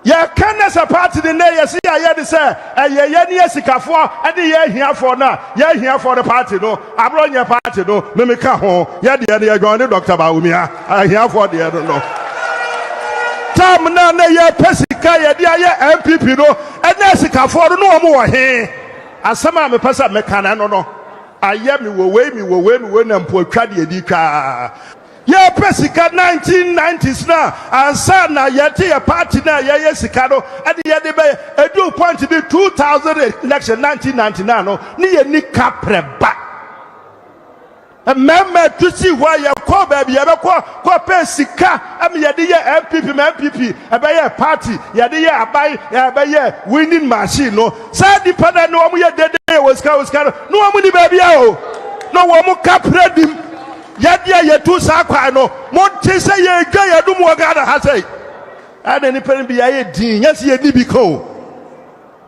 ya kanasa party de ne ye si ya de say ye ni esikafo ade ye hiafo na ye hiafo the party no abronya party no me ka ho ye de ye join Dr. Bawumia hiafo de no tam na ye pesika ye de ye MPP no ene esikafo no omo wo he asama me pesa me kana no aye mi wo we na mpo atwa de edi twa ye pesika 1990s na ansa na ye te ye party na ye sika no ade ye de be edu point the 2000 election 1999 no ni ye ni kapreba meme to see why ye ko ba bi ye be ko pesika am ye de ye MPP ebe ye party ye de ye abai ye be ye winning machine no sa dependent no mo ye dede was ka no mo ni ba bia o no wo mo kapredim yadia yetu sa kwa no mo te se ye dwa ye dum wo ga da ha sei ana ni pen bi ye din nya se ye ni bi ko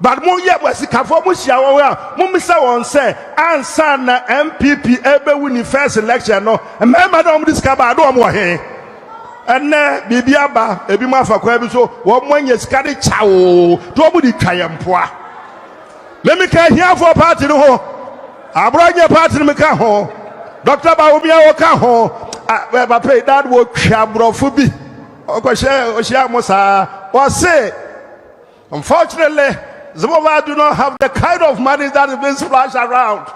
but mo ye wasikafo mo hia wo a mo misa won say ansa na MPP ebe win first election no emma na mo discover do mo he ene bibia ba ebi mo afa kwa bi so wo mo anya sika de chawo to mo di twayempoa let me can here for party no ho abronya party me ka ho Dr. Bawumia wo ka ho ba pay that wo twabrofu bi okoshe ohia mo sa o say unfortunately some of us do not have the kind of money that is being splashed around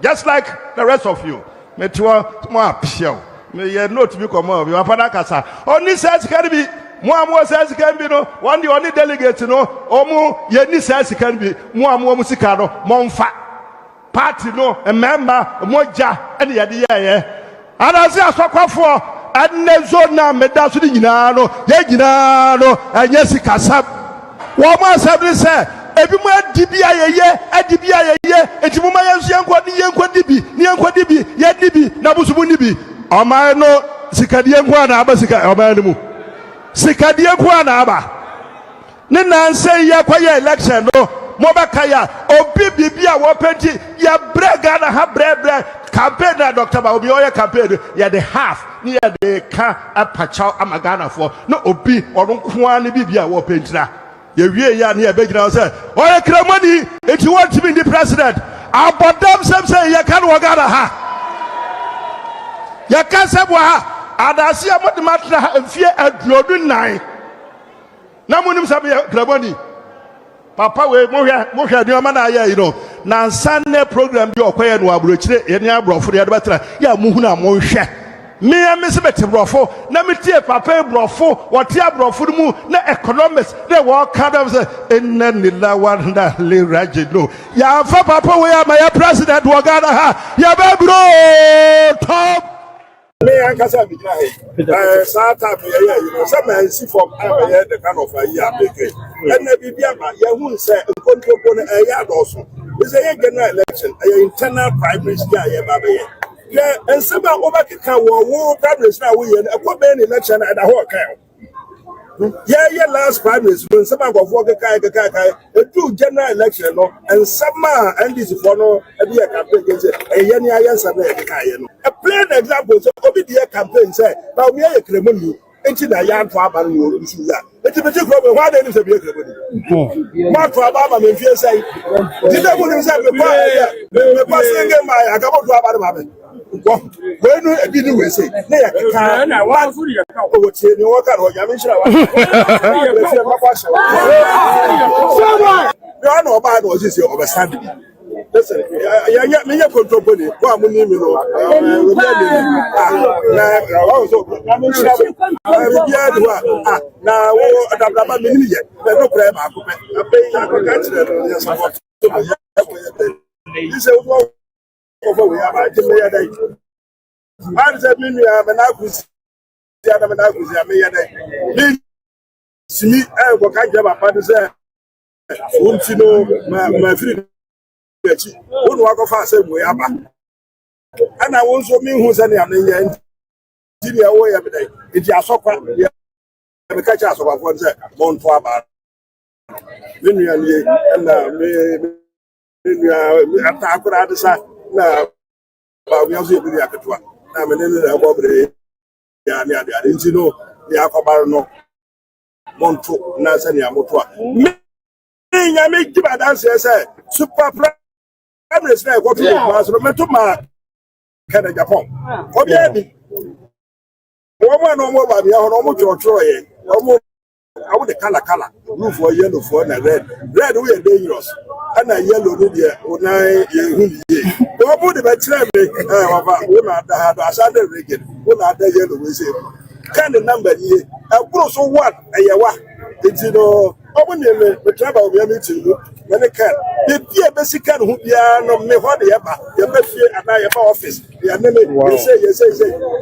just like the rest of you me to mo apia me ye note bi komo bi wapada kasa oni says can be mo says can be no one the only delegate no omu ye ni says can be mo sika no monfa party no a member moja ene ye de ye anase asokwafo ane zona meda so nyina no ye nyina no anya sika sab wo mo asabri se ebi mo adibia ye eti mo ma yenso yenko dibi ye dibi na busubu nibi o ma no sika de yenko na aba sika o ma nimu sika de yenko na aba ne nanse ye kwaye election no mo ba kaya obi bibia wo penti ya brega na ha bre campaign na Dr. Bawumia oye campaign ya the half ni ya de ka apacha amagana for no obi orun kwa ni bibia wo pentina ye wie ya ni e begina say oye kramani if you want to be the president abodam say ye kan wo gana ha ye kan se bo ha adasi amodi matra mfie aduodu nan na munim sabe kramani papa we mo hwe de ma na ya you know na Sunday program bi okoye no abrochire ye ni abrofo de batra ya muhu na mo hwe me a miss beti brofo na me tie papa brofo wote abrofo mu na economics na work kind of say enna nila wanda le rajino ya fa papa we am ya president wo Ghana ha ya be bro top me ankasa bi gina he saa type you know some man see from the kind of year make and na bibia ba ya hu say nkontrol no ya doso is a general election internal primaries ya ba be yeah and some over can wo primaries na we e ko be election at the whole kind yeah last primaries when some go for kai do general election no and some and this for no e be campaign say e ye ni ayensa na e kai no a plain example so obi dey campaign say na we e kremoni enti na ya to aba no nsu ya enti be take problem why dey say be kremoni ma to aba ma me fie say did dey go say me pa singe ma ya ga to aba ma be when you didn't we say na wa furi ya ka o tie ni wo ka ro ya me shira wa no no ba no say overstand listen ya me ya control body wa mu ni mi no we be na wa so na me shira wa bi adu na wo adabla ba me ni ye no pray ba ko pe abe ya ko ka tire no ya support this is what we have me ya dai man said me na kusi ya na kusi me ya dai me simi go ka je ba pa say unti no ma free echi wonu wa go fa say mo ya ba ana won so me hu say na me ya nti ya wo ya be dai iti asokwa ya me ka cha asokwa fo say mo nto aba me nua ni na me ata akura de sa na ba we also be akatwa na me ne na bobre ya ni ade nti no ya akobaro no monto na se ni amoto a me nya me giba dance say super primaries na go to class no me to ma kana Agyapong obi abi wo mo no mo ba bia ho no mo chocho ye wo I want the color, blue for yellow for na red. Red we are dangerous. And a yellow no there, when I ye. Don't put the better me. We not have a Sunday rigged. We not the yellow we say. Kind of number ye. I put so what a yawa. It's open the travel we are meeting when they can. The dear basic can who no me what the yaba. The best at my office. The enemy, you say.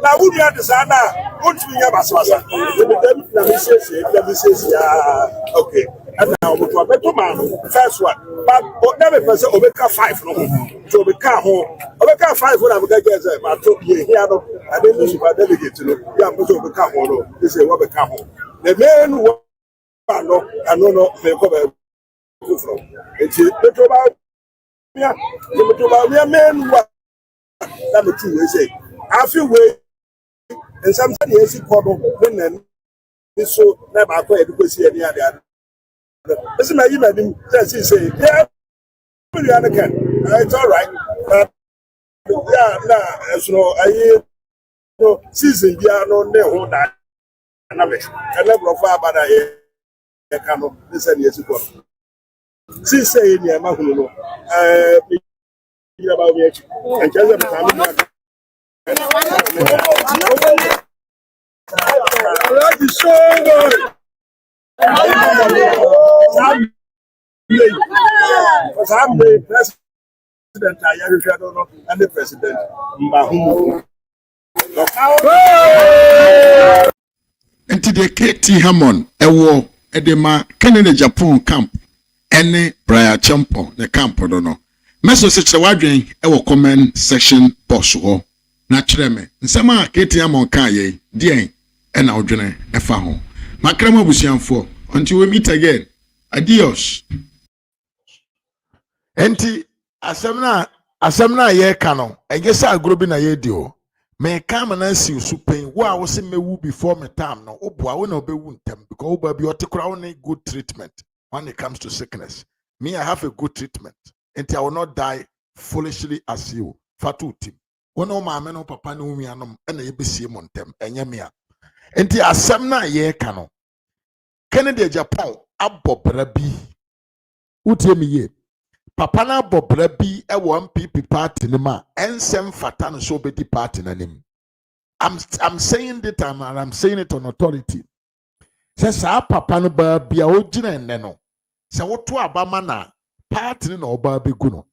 Now, would you understand now? Won't you have a swassa? Let me say, yeah, okay. And now, better man, first one. But never person, Obeka 5 no. So Obeka home. Obeka 5 when I'm going to get my top here. I didn't know if I delegate to know. Yeah, but Obeka home. They say, Obeka home. The man who I know, may come from. It's better about me. The man who number 2 we say I feel way and sometimes you see problem when so never acquire to see any other. Listen, my email say yeah, it's all right. Yeah, nah, so I know season yeah no ne that and never of about a cano listen years ago. See say in your mahuno about me and tell them I'm the president, and the president. Enti de KT Hammond ewo edema Kennedy Japan camp ene Brian Champo the camp no meso se kire wadwen ewo comment section box ho na kire me nsema KT Hammond kan ye dien ena odwene efa ho makrama busianfo until we meet again adios. Enti asemna ye kano egesa agrobi na ye dio me come na si supen wo a wo se mewu before me time no oboa wo na obewu ntem because oboa bi otekura wo na good treatment when it comes to sickness. Me I have a good treatment and I will not die foolishly as you fatu team one o maame no papa no wi anom e na yebesie mo ntem enye me a enti asem na ye kano Kennedy Japan abobra bi utie me ye papa na abobra bi e wo MPP party ne ma ensem fata no so bedi party na nim I'm saying it and I'm saying it on authority. Says papa no ba bia ogina enne no. Se woto abama na party no oba begu no.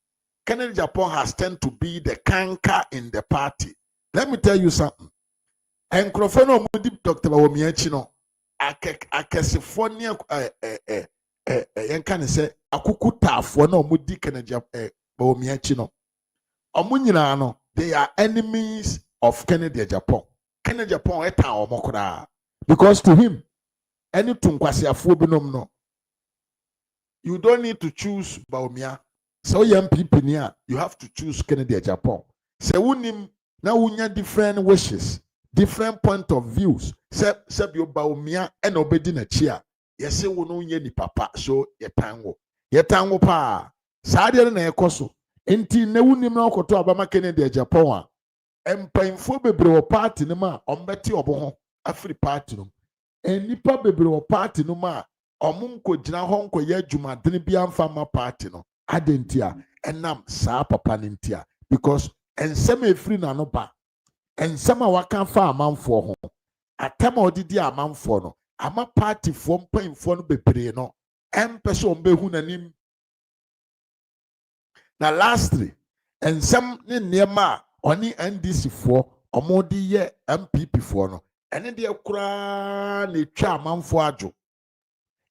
Kennedy Agyapong has tend to be the canker in the party. Let me tell you something. Enkrofo no mudi Dr. Bawomiachi no akesefo ne yenka ne se akukutafo na mudi Kennedy Bawomiachi no. Omo nyina no, they are enemies of Kennedy Agyapong. Kennedy Agyapong eta omo kura because to him any tunkwasiafo binom no, you don't need to choose Bawumia. So young people near, you have to choose Kennedy Agyapong. Say unim na unya different wishes, different point of views. Say you Bawumia and obedi na chia. Yes, say wonu unye ni papa so yetango pa. Sadia na ekoso. Enti ne unim na okoto abama Kennedy Agyapong a. Empanfo bebre wo party no ma ombeti obo ho afri party no. Enipa bebre wo party no ma omum ko gina ho nko ye adwumadene bia mfa ma party no. Adentia enam saa papa nintia because ensem efiri na no ba ensem a waka fa amanfo ho atama odidi amanfo no ama party fo mpanfo no bebre no empese ombehu nanim na lastly ensem ne niema oni NDC fo omodi ye MPP fo no ene de kura ne twa amanfo adwo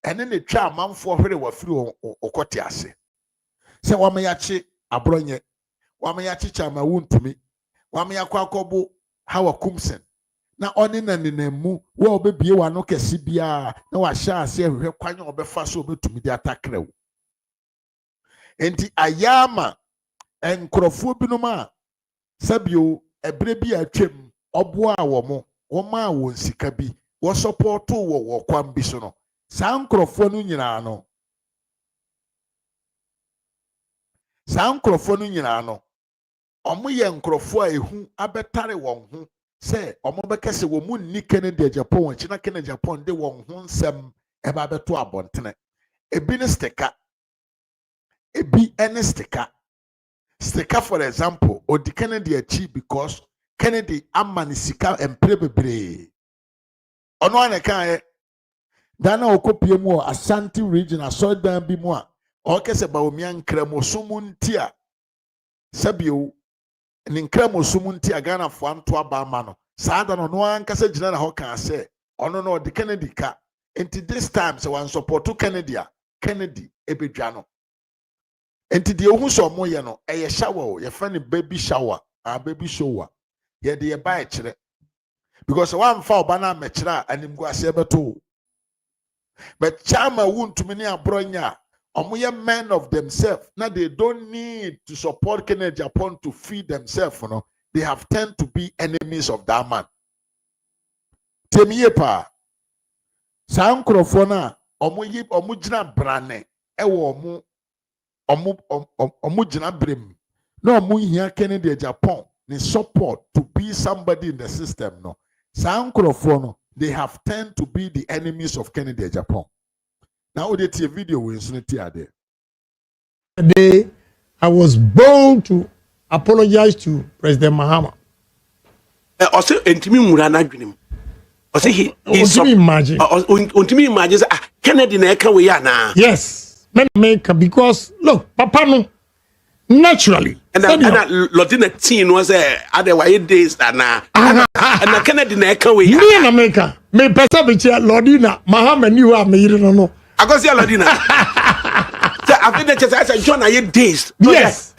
ene ne twa amanfo hwere wafiri okote ase. Se wamayachi abronye wamayachi chama Wontumi wamayakwa akobo hawa kumsen na oni na nenemu wo obebie wa no kesi bia na wa sha ase ehwe kwanya obefa so obetumi de atakrew enti ayama enkrofo binoma sabio ebre bi atwem obo a wo ma wo nsika bi wo support wo kwam bi so no sa nkrofo no nyina no saa nkrofo no nyina no omo ye nkrofo a ehu abetare won ho se omo bekese wo mu ni Kennedy Agyapong chi na Kennedy Agyapong de won ho nsem e ba beto abontene ebi ne stika ebi ene stika for example odi Kennedy achi because Kennedy amani sika emprebebre ono ane kan dana okopie mu Ashanti region asodan bi mu a okese Bawumia nkramosumu ntia sabio ni nkramosumu ntia Ghana fo anto aba ma no saada no no ankasa gina na ho kan se ono no de Kennedy ka enti this time se wan support Kennedy ebedwa no enti de ohu so mo ye no eye shower ye fa ni baby shower baby shower ye de ye ba kire because one fa oba na mekira animgu ase beto but chama Wontumi ni abronya omoye men of themselves. Now they don't need to support Kennedy Agyapong to feed themselves. You know? They have tend to be enemies of that man. Temiye pa. Sa nkrofona omo jina brane ewo omo jina brem. No omo hia Kennedy Agyapong ni support to be somebody in the system no. Sa nkrofona they have tend to be the enemies of Kennedy Agyapong. Now they see a video we there. Today, I was bold to apologize to President Mahama. Also, Wontumi murana dwenem. Also, he imagine. Wontumi imagine Kennedy na eka we ya na. Yes, because look, Papa no naturally. And Lodina teen was otherwise days na. And Kennedy na eka we ya. Me in America, me pesa bichi Lodina Mahama ni wa me yiri no. Agosi Lodina. So I think that I John aye days. Yes.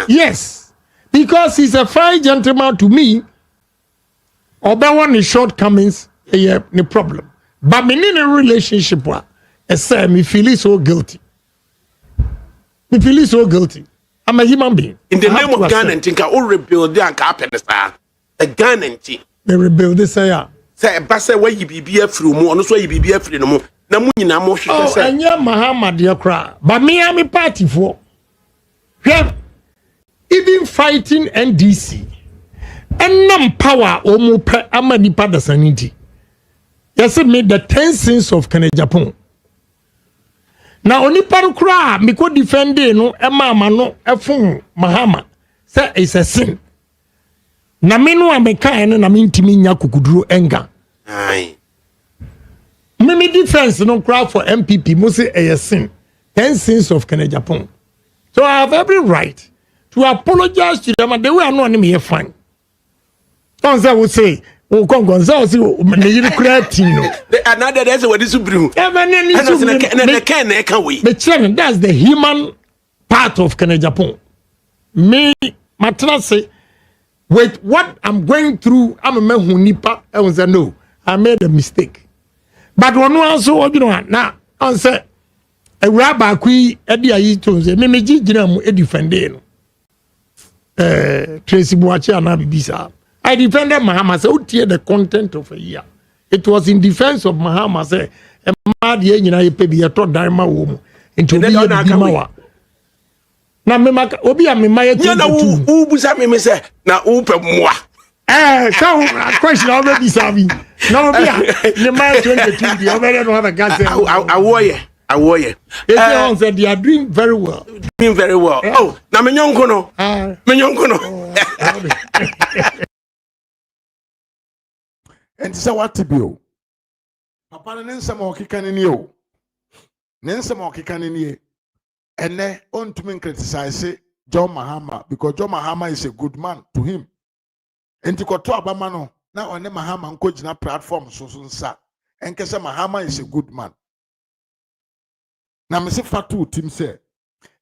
Yes. Because he's a fine gentleman to me. Oba one his shortcomings, no problem. But me in a relationship, I say me feel so guilty. Me feel so guilty. I'm a human being. In the name of Ghana, and think I will rebuild the happiness. A Ghana, they rebuild this. Say, Bassa, where you be through more, no, so you be free no more. Namuna motion. Oh, and yeah, Mahama, dear cry. But me, I'm a party for. Yeah. Even fighting NDC. And none power or more per Amadi Padasanity. Yes, it made the 10 sins of Kennedy Agyapong. Now, only Parukra, me could defend no, a mama, no, a phone, Mahama. Say, it's a sin. na me no ameka ene na me ntimi nya kukuduro enga Aye. me defense no crowd for MPP mo say a sin 10 sins of Agyapong. So I have every right to apologize to them and they will not me fine. Don't say o kon say me yiri creatino. Another that's what is bring. That's the human part of Agyapong. Me matrase with what I'm going through, I'm a man who nipa. I was no, I made a mistake. But one also, you know, now I said a rabbi qui Eddie Ayton say, me jina mu defending. Tracy Boachi and Abibisa. I defended Mahama. So tear the content of a year. It was in defense of Mahama. Say, a mad year in a baby a tot dima woman into the Dimawa. Na me maka obi a me maye tu. Na u busa me say na u pe moa. So question already sabi. Na obi a me maye 22 the already no have a gas. Awoye. They said they are doing very well. Doing very well. Yeah. Oh, na me nyonko no. Me nyonko no. And so what to be? Papa na nsema okika ni o. Ne nsema okika ni and then on to me criticize John Mahama because John Mahama is a good man to him. And to koto abamano na one Mahama nko jina platform so nsa. And kese Mahama is a good man. Na me se fatu tim say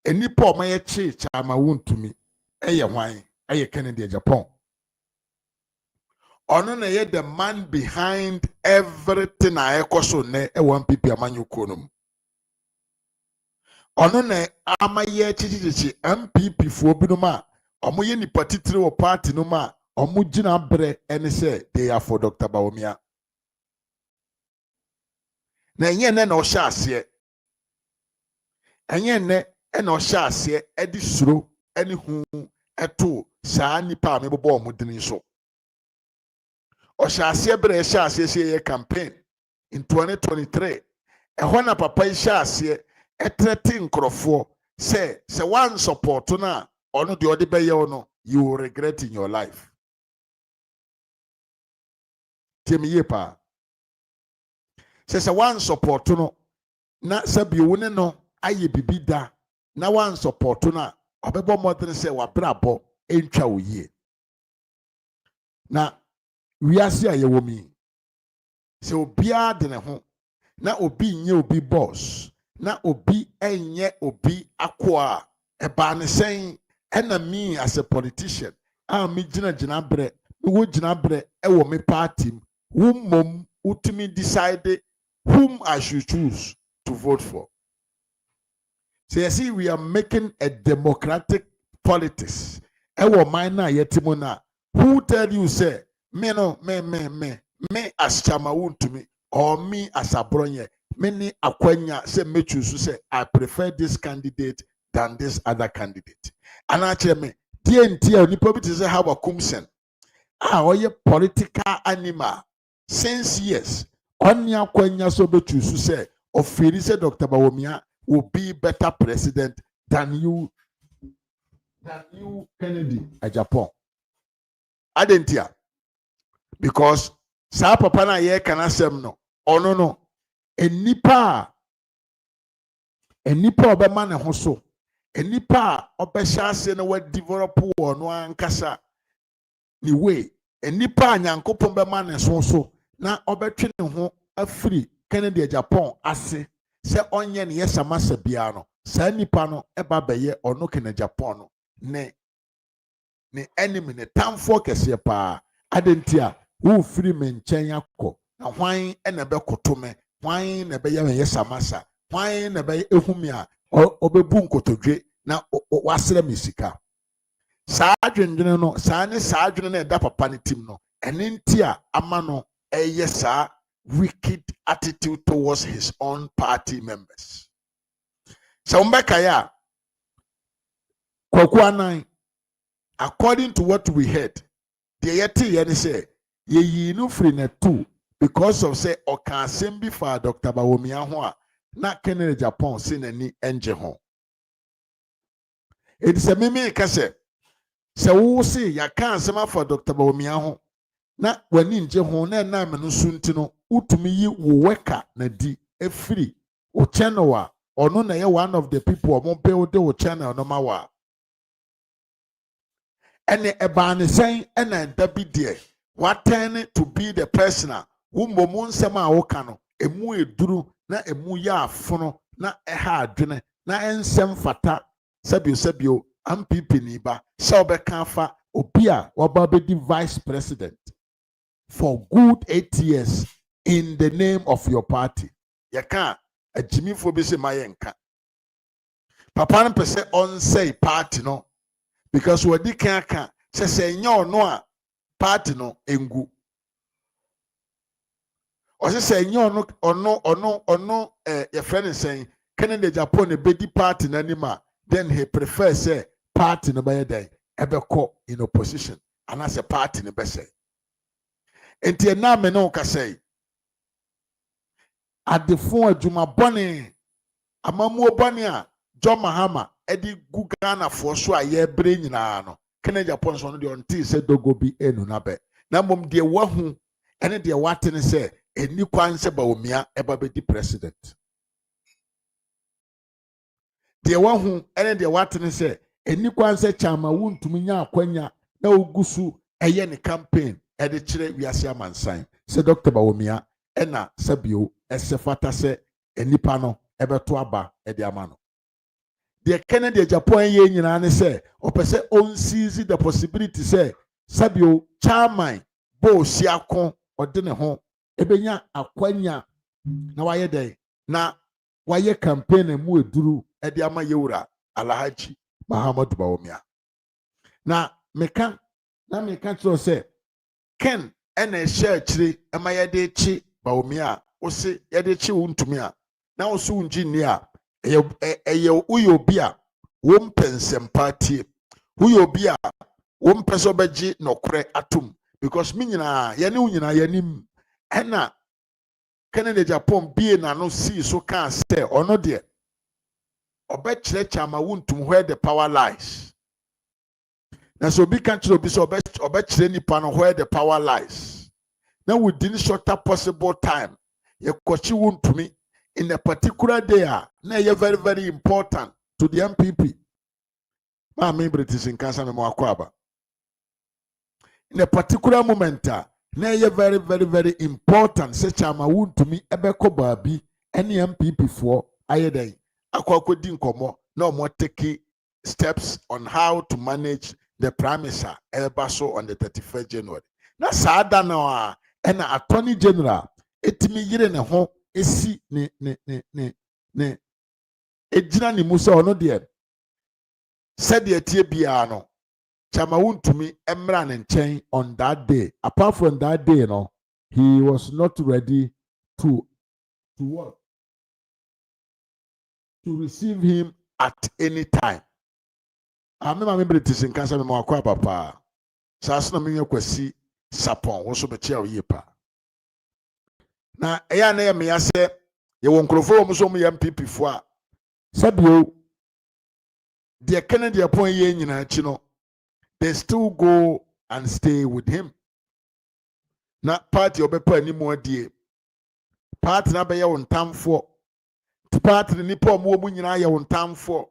enipa o maye che chama Wontumi eye hwan eye Kennedy Agyapong. Ono na ye the man behind everything I ekoso ne e one people amanyuko no. Ono na amaye chichichi MPP fo binuma omo ye nipa titire wo party no ma omo gina bre ene say they are for Dr. Bawumia. Na enye ne na o sha ase enye ne na o sha ase edi suro eni hu eto saa nipa me bobo omo dini so. O sha ase bre sha ase ye campaign in 2023 ehona na papa sha ase etreti nkrofo say one support na ono de ode beye ono you will regret in your life. Temi ye pa say one support no na sabi woni no aye bibida na one support na obebo modern say wa brabo entwa wo ye na wiase aye wo mi say obia de ne ho na obi nye obi boss na obi enye obi akwa eba ne sen enemy as a politician me gina bre me wo gina bre e wo me party mom ultimately decide whom I should choose to vote for. So you see, we are making a democratic politics. E wo man na yetimo na who tell you say me as Chama Wontumi or me as Abronye many akwanya say me choose say I prefer this candidate than this other candidate. And actually me DNT onipa bi say how akumsen oye political animal since years oni akwanya so be choose say ofiri say Dr. Bawumia will be better president than you Kennedy Agyapong. Adentia because sa papa na ye kana sem no ono no enipa obema ne ho so enipa obehya ase na wa develop wo no ankasa ni way enipa nyankopon bema ne so na obetwe ne ho afiri Kennedy Agyapong ase se onye ne yesamasa bia no sa nipa no eba beye ono Kennedy Agyapong no ne enemy ne tamfo kese pa adentia wo firi me nchen akọ na hwan ene be kotome hwan na be ye samasa hwan na be ehumi a obebu nkotodwe na wasere mesika saa adwendwene no saa ne saa adwene na eda papa ne tim no ene ntia ama no eye saa wicked attitude towards his own party members. So mbekaya kwaku anan according to what we heard the yeti ye say ye yi no free na two because of say oka asem for Dr. Bawumia ho a na Kennedy Agyapong say nani enje ho. It is a meme kase sɛ wo se yɛaka asɛm afa Dr. Bawumia ho na w'ani ngye ho na ɛnam no so nti no wotumi yi wo weka na di efiri wo channel a ɔno na yɛ one of the people ɔmo build wo channel no ma wa ɛne ɛbaa ne sɛn ɛna ɛda bi deɛ waturn to be the person a wo mmom nsɛm a woka no emu eduru na emu yɛ afono na ɛha adwene na ɛnsɛm fata sɛbio MPP ni ba sɛ ɔbɛka afa obi a waba bɛdi vice president for good 8 years in the name of your party. Yɛka agyimifo bi sɛ ma yɛnka papa no pɛ sɛ ɔnsɛe party no because wɔdi kan aka sɛ nyɛ ɔno a party no engu ɔsɛ sɛ nyɛ ɔno yɛfrɛ ne sɛn Kennedy Agyapong ne bɛdi party n'anim a then he prefer say party no bɛyɛ dɛn ɛbɛkɔ in opposition anaasɛ party no bɛsɛ enti ɛna me ne wo ka sɛ adefo adwuma bɔne amamuo bɔne a John Mahama ɛde gu Ghanafoɔ so a yɛbrɛ nyinaa no Kennedy Agyapong so no deɛ ɔnte sɛ dogo bi enu nabɛ na mmom deɛ wahu ɛne deɛ wate ne sɛ eni kwan sɛ Bawumia ɛba bɛdi president deɛ wahu ɛne deɛ wate ne sɛ eni kwan sɛ Chama Wontumi nya akwanya na ogu so ɛyɛ ne campaign ɛde kyerɛ wiase amansan sɛ Dr. Bawumia ɛna sɛbio ɛsɛ fata sɛ enipa no ɛbɛto aba ɛde ama no deɛ Kennedy Agyapong yɛ nyinaa ne sɛ ɔpɛ sɛ onseize the possibility sɛ sɛbio chairman bo siako ɔde ne ho ɛbɛnya akwanya na wayɛ dɛn na wayɛ campaign mu eduru ɛde ama yewura Alhaji Muhammadu Bawumia na meka kyerɛ sɛ Ken ɛna ɛhyɛ akyire ɛma yɛde kyi Bawumia a wose yɛde kyi Wontumi a na wose wongyi ni a ɛyɛ woyɛ obi a wompɛ nsɛmpa tie woyɛ obi a wompɛ sɛ ɔbɛgye nɔkorɛ atom because me nyinaa yɛne wo nyinaa yɛnim ɛna Kennedy Agyapong bie n'ano sii so kaa sɛ ɔno deɛ ɔbɛkyerɛ Chama Wontumi where the power lies na sɛ obi ka kyerɛ obi sɛ ɔbɛkyerɛ nipa no where the power lies na within shorter possible time yɛkɔkye Wontumi in a particular day na ɛyɛ very very important to the MPP maame British nkasa me mo akɔ in a particular moment na ɛyɛ very very very important sɛ Chama Wontumi ɛbɛkɔ baabi ɛne MPP foɔ ayɛ dɛn akɔkɔdi nkɔmɔ na ɔmo take steps on how to manage the premise ɛba so on the 31st January na saa da na a ɛna attorney general etimi yire ne ho esi ne egyina ne mu sɛ ɔno deɛ sɛdeɛ tie biara no Chama Wontumi emra ne nkyɛn on that day apart from that day no he was not ready to what to receive him at any time amema British nkasa me mo akɔ papa saa so na me kwasi sapon wo so be chia oye pa na ɛyɛ na yɛ me yasɛ yɛ wɔ nkrofo wo so mo yɛ MPP fo a sabio deɛ Kennedy Agyapong yɛ nyina akyi no they still go and stay with him na party obepa animu adie party na bɛyɛ wo ntamfo party ni nipa omo mu nyina yɛ wo ntamfo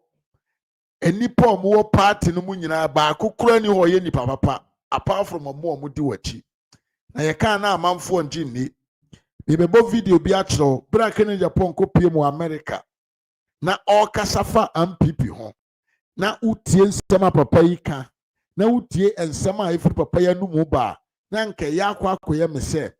enipa omo party no mu nyina ba akokora ni ho yɛ nipa papa apart from omo di wachi na yɛ kan na amanfo ngye ni bebebo video bi akyerɛw bra Kennedy Agyapong ko pie mu America na ɔkasafa MPP ho na utie nsɛm papa yi ka na utie nsɛm a ifuru papa ya numu ba na nke ya akɔyɛ me sɛ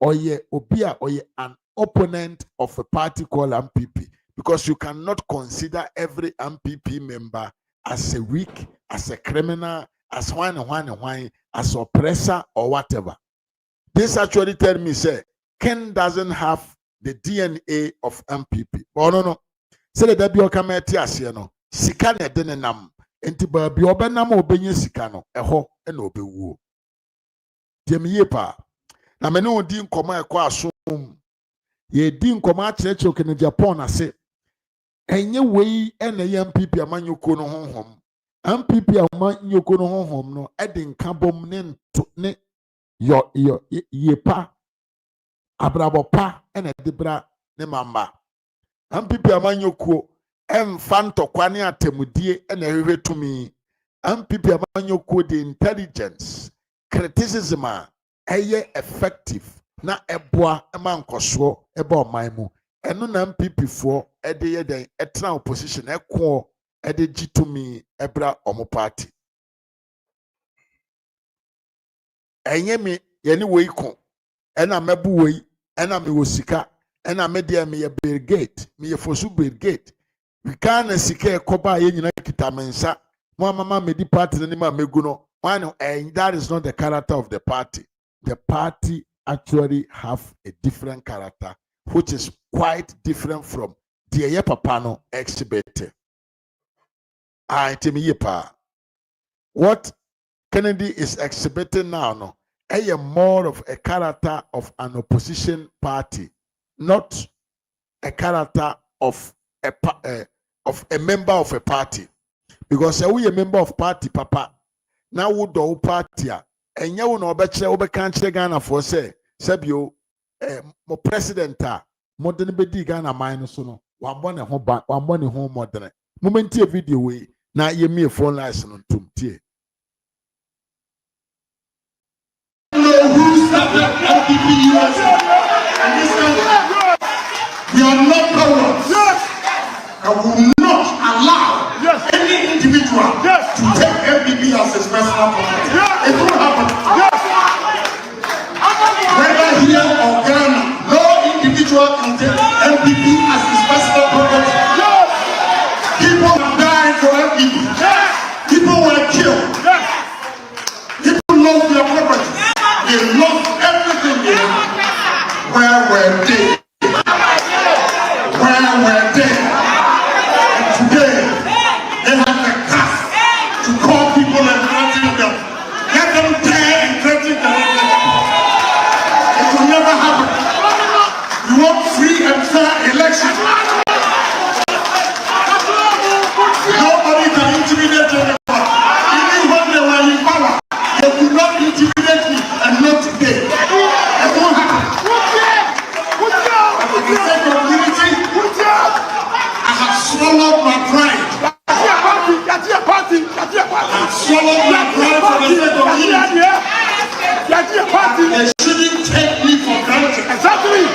ɔyɛ obi a ɔyɛ an opponent of a party called MPP because you cannot consider every MPP member as a weak, as a criminal, as one, as oppressor or whatever. This actually tell me say Ken doesn't have the DNA of MPP. Oh no. Say that be okameti asie no. Sika na de nam. Enti ba bi obenam obenye sika no. Eho e na obewu. Diemye pa. Na me no di nkoma ekọ asom. Ye di nkoma akyerɛkyerɛ Kennedy Agyapong na se. Enye wei ene ye MPP amanyoko no honhom. MPP a ma nyoko no honhom no e de nka bom ne nto ne yo yepa abrabo pa e na de bra ne mamba. MPP a ma nyoko emfa ntokwa ne atemudie e na hwehwe tumi. MPP a ma nyoko de intelligence criticism a eye effective na eboa ema nkoso eba oman mu. Eno na MPP fo e de ye den etena opposition ekwo ede gitumi ebra omo party enye me ye ne wei ko ena mebu wei ena me wosika ena me de me ye brigade me ye fosu brigade we can sika ekoba ye nyina kita mensa mo mama me di party ne ma megu no and that is not the character of the party. The party actually have a different character which is quite different from the ye papa no exhibit. What Kennedy is exhibiting now, no, is more of a character of an opposition party, not a character of a member of a party. Because we a member of party, Papa. Now we do party, and you know better we can't Ghana for say, Sabio, mo president, modern bedi Ghana minus no, one money home modern. Moment video way. Now you me a phone license on Tumtie. We are not cowards. And will not allow any individual to take MPP as his personal property. It will happen. Whether here or Ghana, no individual can take MPP as his personal property. People have died for MPP. People were killed. People lost their property. They lost everything they had. Where were they? Where were they? And today, they have the guts to call people and threaten them. Let them dare and threaten them. It will never happen. We want free and fair elections. Nobody can intimidate anyone. Even when they were in power, they could not intimidate me, and not today. It won't happen. For the sake of unity, I have swallowed my pride. I have swallowed my pride for the sake of unity. They shouldn't take me for granted. Exactly.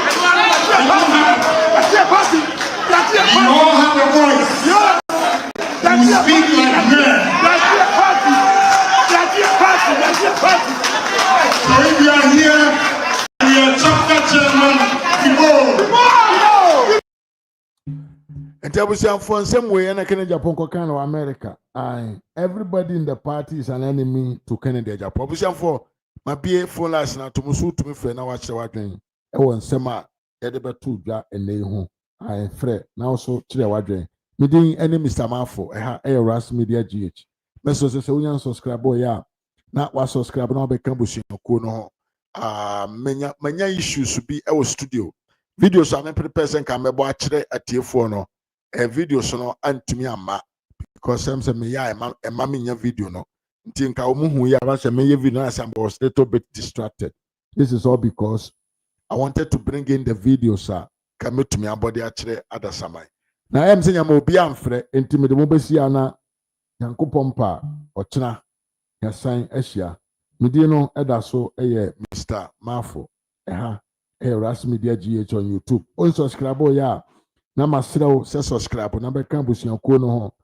You all have a voice. You speak like men. So if you are here and you are chapter chairman, And tell us for some way and I can Agyapong kind of America. Everybody in the party is an enemy to Kennedy Agyapong. For my BA phone last night to Musu to me friend now watch the watching. I want Sema Edeba to Ja and lay home. I Fred now so to the watching. Meeting any Mr. Mafo, a Ras Media GH. Message say we subscribe ya. Not was subscribe now become bushing no. Many issues to be our studio. Videos are not person can be watched at your phone. A video so no antimi ama because some say me ya e ma me nya video no nti nka omuhu ya ba say me video na some was little bit distracted. This is all because I wanted to bring in the videos come to me abody akire other samai na am say nyama obi amfre nti me de mo besi ana yankopom pa ochina ya sign ahia me di no eda so Mr. Mafo Ras Media GH on YouTube on subscribe ya na masrɛw sɛ subscribe na bɛka abusuakuo no ho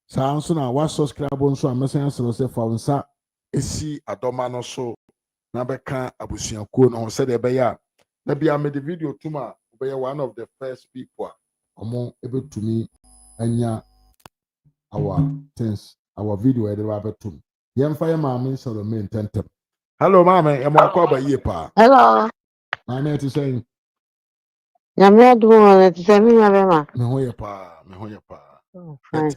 saa nso na wa subscribe nso a mɛsɛn asrɛw sɛ fa nsa esi adɔma no so na bɛka abusuakuo no ho sɛ de ɛbɛyɛ a na bia me the video tuma bɛyɛ one of the first people a ɔmo ebetumi anya our video ɛde ba bɛtum yɛmfa yɛ maame nsɔrɔ me ntɛntɛm hello maame ɛmo akɔ aba yie paa hello maame ɛte sɛn Nyame adum wona ti se mi nyabe ma. Me ho yɛ paa. Fine.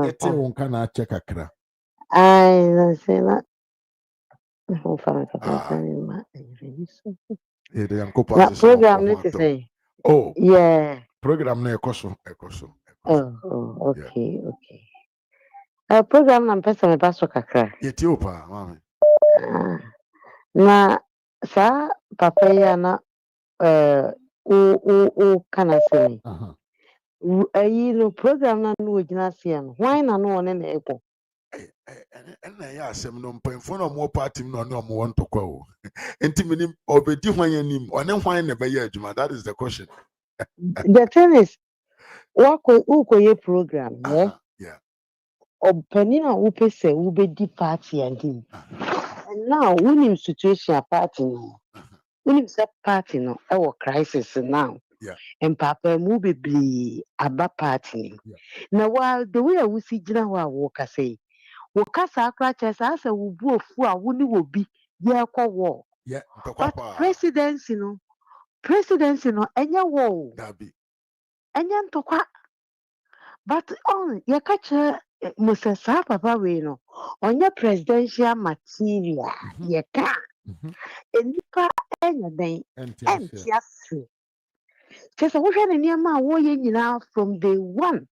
Ete won ka na ache kakra. Ai, no sei na. Ho fala ka pensa ni ma. De yankopa Na program ni ti say. Oh. Yeah. Program na ekoso. Oh, okay. program na mpesa me baso kakra. Yeti opa, mami. Na sa papa ya na o kana se ni. Ayi no program na no ogina se no. Why na no one na eko? Na ya asem no mpemfo na mo party no no mo want to kwa. Enti minim obedi hwan anim, one hwan na be ya adwuma. That is the question. The thing is, ukoye program, yeah? Yeah. Openina upe se ubedi party and and now winning situation party no. Winning sa party no our crisis now. Yeah. And papa mu bebree aba party. Yeah. Now while the way we see jina wa woka say, woka sa akra chesa asa wubu ofu a woni wo bi ye kwa war. Yeah, but presidency no enya war. Dabi. Enya ntokwa. But on ye catch Mr. Sa papa we no on your presidential material ye ka enipa enya den entiasu just we hwe ne niam a wo ye nyina from day one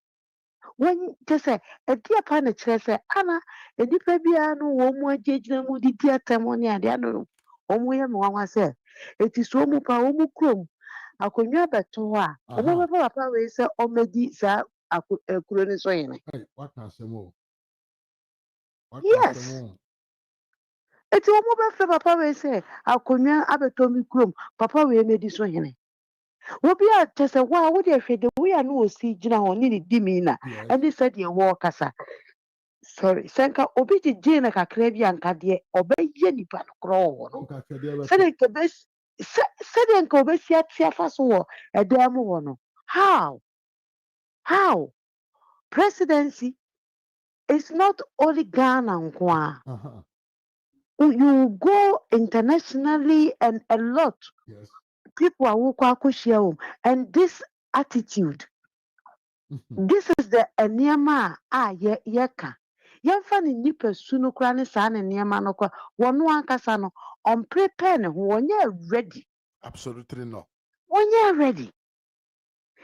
when just say e dia pa na kire say ana enipa bia no wo mu agegyina mu di atemo ne ade ano wo mu ye mo nwa say eti so mu pa wo mu krom akonwa beto a wo papa we say o medi sa kuro ni so yin. What can say more? Yes. It's a mobile for papa we say, I could abetomi crum, papa we made this one. Will be at just a while, would you say the way I know see Jina or needed demeanor, and they said your walk as a sorry, Sanka obey Jane a crabby and cadia, obey Jenny Pan Crow. Said the best, said Uncle Bessie at Siafas war, a damn one. How? Presidency is not only Ghana and Kwa. You go internationally and a lot. Yes. People are walking and this attitude. This is the enema yeka. Yemfa ni nipa sunu kra ne sa ne niema no kwa wono ankasa no on prepare ne ho wonye ready. Absolutely no. Wonye ready.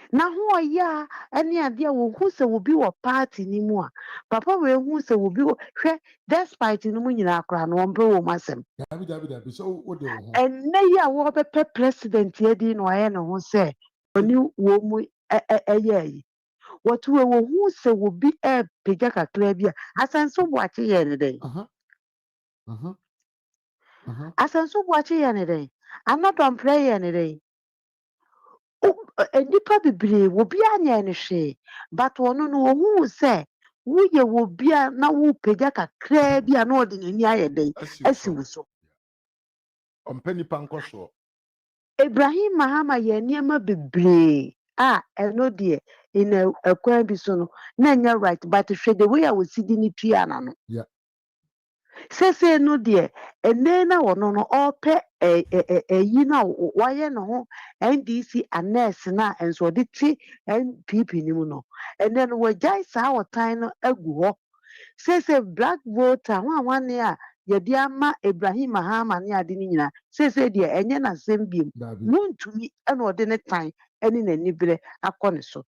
Na ho ya ene ade a wo hu se wo bi wo party ni mu a papa we hu se wo bi wo hwe despite ni mu nyina akra no ombe wo masem. Dabi so wo de wo ho. Ene ya wo be president ye di no aye no ho se oni wo mu yi. What we who se wo bi pega kakra bi a asanso boache ye ne den. Asanso boache ye ne den. Anadom play ye ne den. Nipa bebre wo bi anya ne hwe but wono no wo se wo ye wo bi a na wo pega kakra bi a na ode n'ani aye den asi wo so. Ompani pankoso. Ibrahim Mahama ye niema bebre eno de in a kwan bi so no na nya right but hwe the way I was sitting ni tuana no. Yeah. Say no de ene na wono no ope yi na waye no ho NDC anes na enso de ti NPP ni mu no ene no wajai sa wotan no agu ho say black voter wan a yedi ama Ibrahim Mahama ne ade ni nyina say de enye na sembiem Wontumi ena ode ne tan ene na nibre akọ ne so.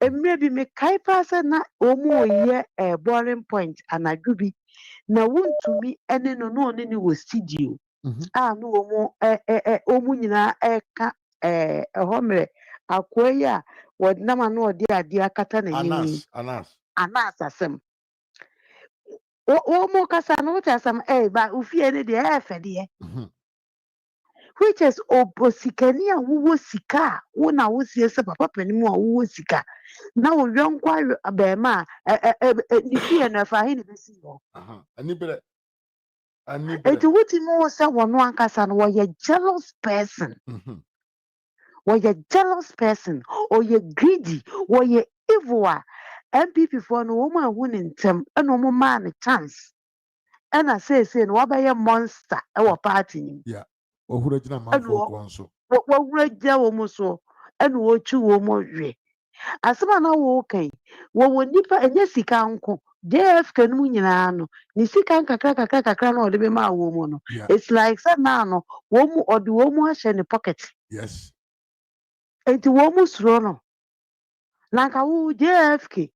Emre bi me kai pasa na omu oye boring point anadwo na Wontumi ene no one ni wo studio no omu nyina eka ehomre akoyi a wodnama na ode ade akata na nyini anas asem omu kasa no tasam ba ufie ne de efe de which is obosikani a wo sika wo na wo sie se papa panimu a wo sika na wo yonkwa abema ni fie na fa hin be si ho anibere eti wuti mo se wono ankasa no wo ye jealous person or ye greedy or ye evil MPP for no woman who in tem and no man a chance and I say no what by a monster our party yeah ohurajina man for kwanso what reja wo so and wo chu wo mo hwe asema na wo kan wo nipa enye sika nko JF kanu nyina no ni sika kakra na ode be ma wo mo no it's like say na no wo mu ode wo mu ahye ne pocket yes enti wo mu suro no na ka wo JFK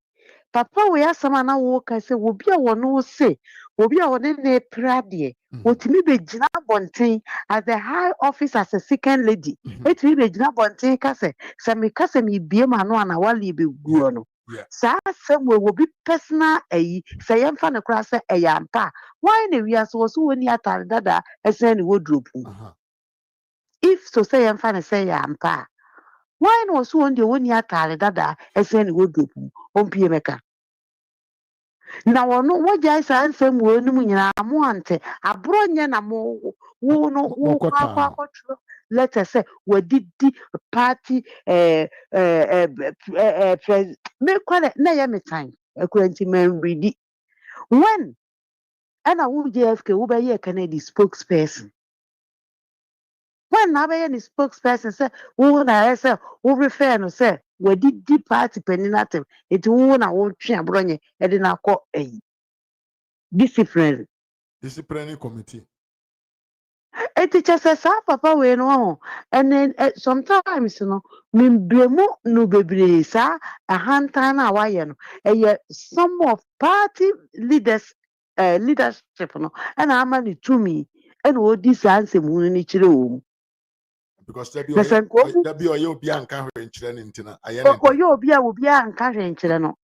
Papa we asama na wo ka se wo bia wo no se wo bia wo ne ne prade wotimi be gina bonten as the high office as a second lady etimi be gina bonten ka se me bie ma no ana wale be guo no sa asem we wo bi personal ayi se yemfa ne kra se eyampa why na wi aso so woni atare dada esen ne wardrobe if so say yemfa ne se yampa why no so woni atare dada esen ne wardrobe ompie meka na wono wogya saa nsɛm wɔ no mu nyinaa mo ante aboro nye na mo wo no wo akɔtro letter sɛ wadidi party me kwale na yɛ me time akuranti man ready when ɛna wo JFK wo bɛyɛ Kennedy spokesperson when na bɛyɛ ne spokesperson sɛ wo na yɛ sɛ wo refer no sɛ wadidi party peninatem eti wo na wo twe aboro nye ɛde na akɔ ayi disciplinary committee. It teaches us papa we no and then sometimes no membremu no bebre sa a hantan na waye no some of party leaders leadership no and amani to me and what this answer mu ni chire wo because there be obi anka hwenchire ne ntina ayene obi anka hwenchire no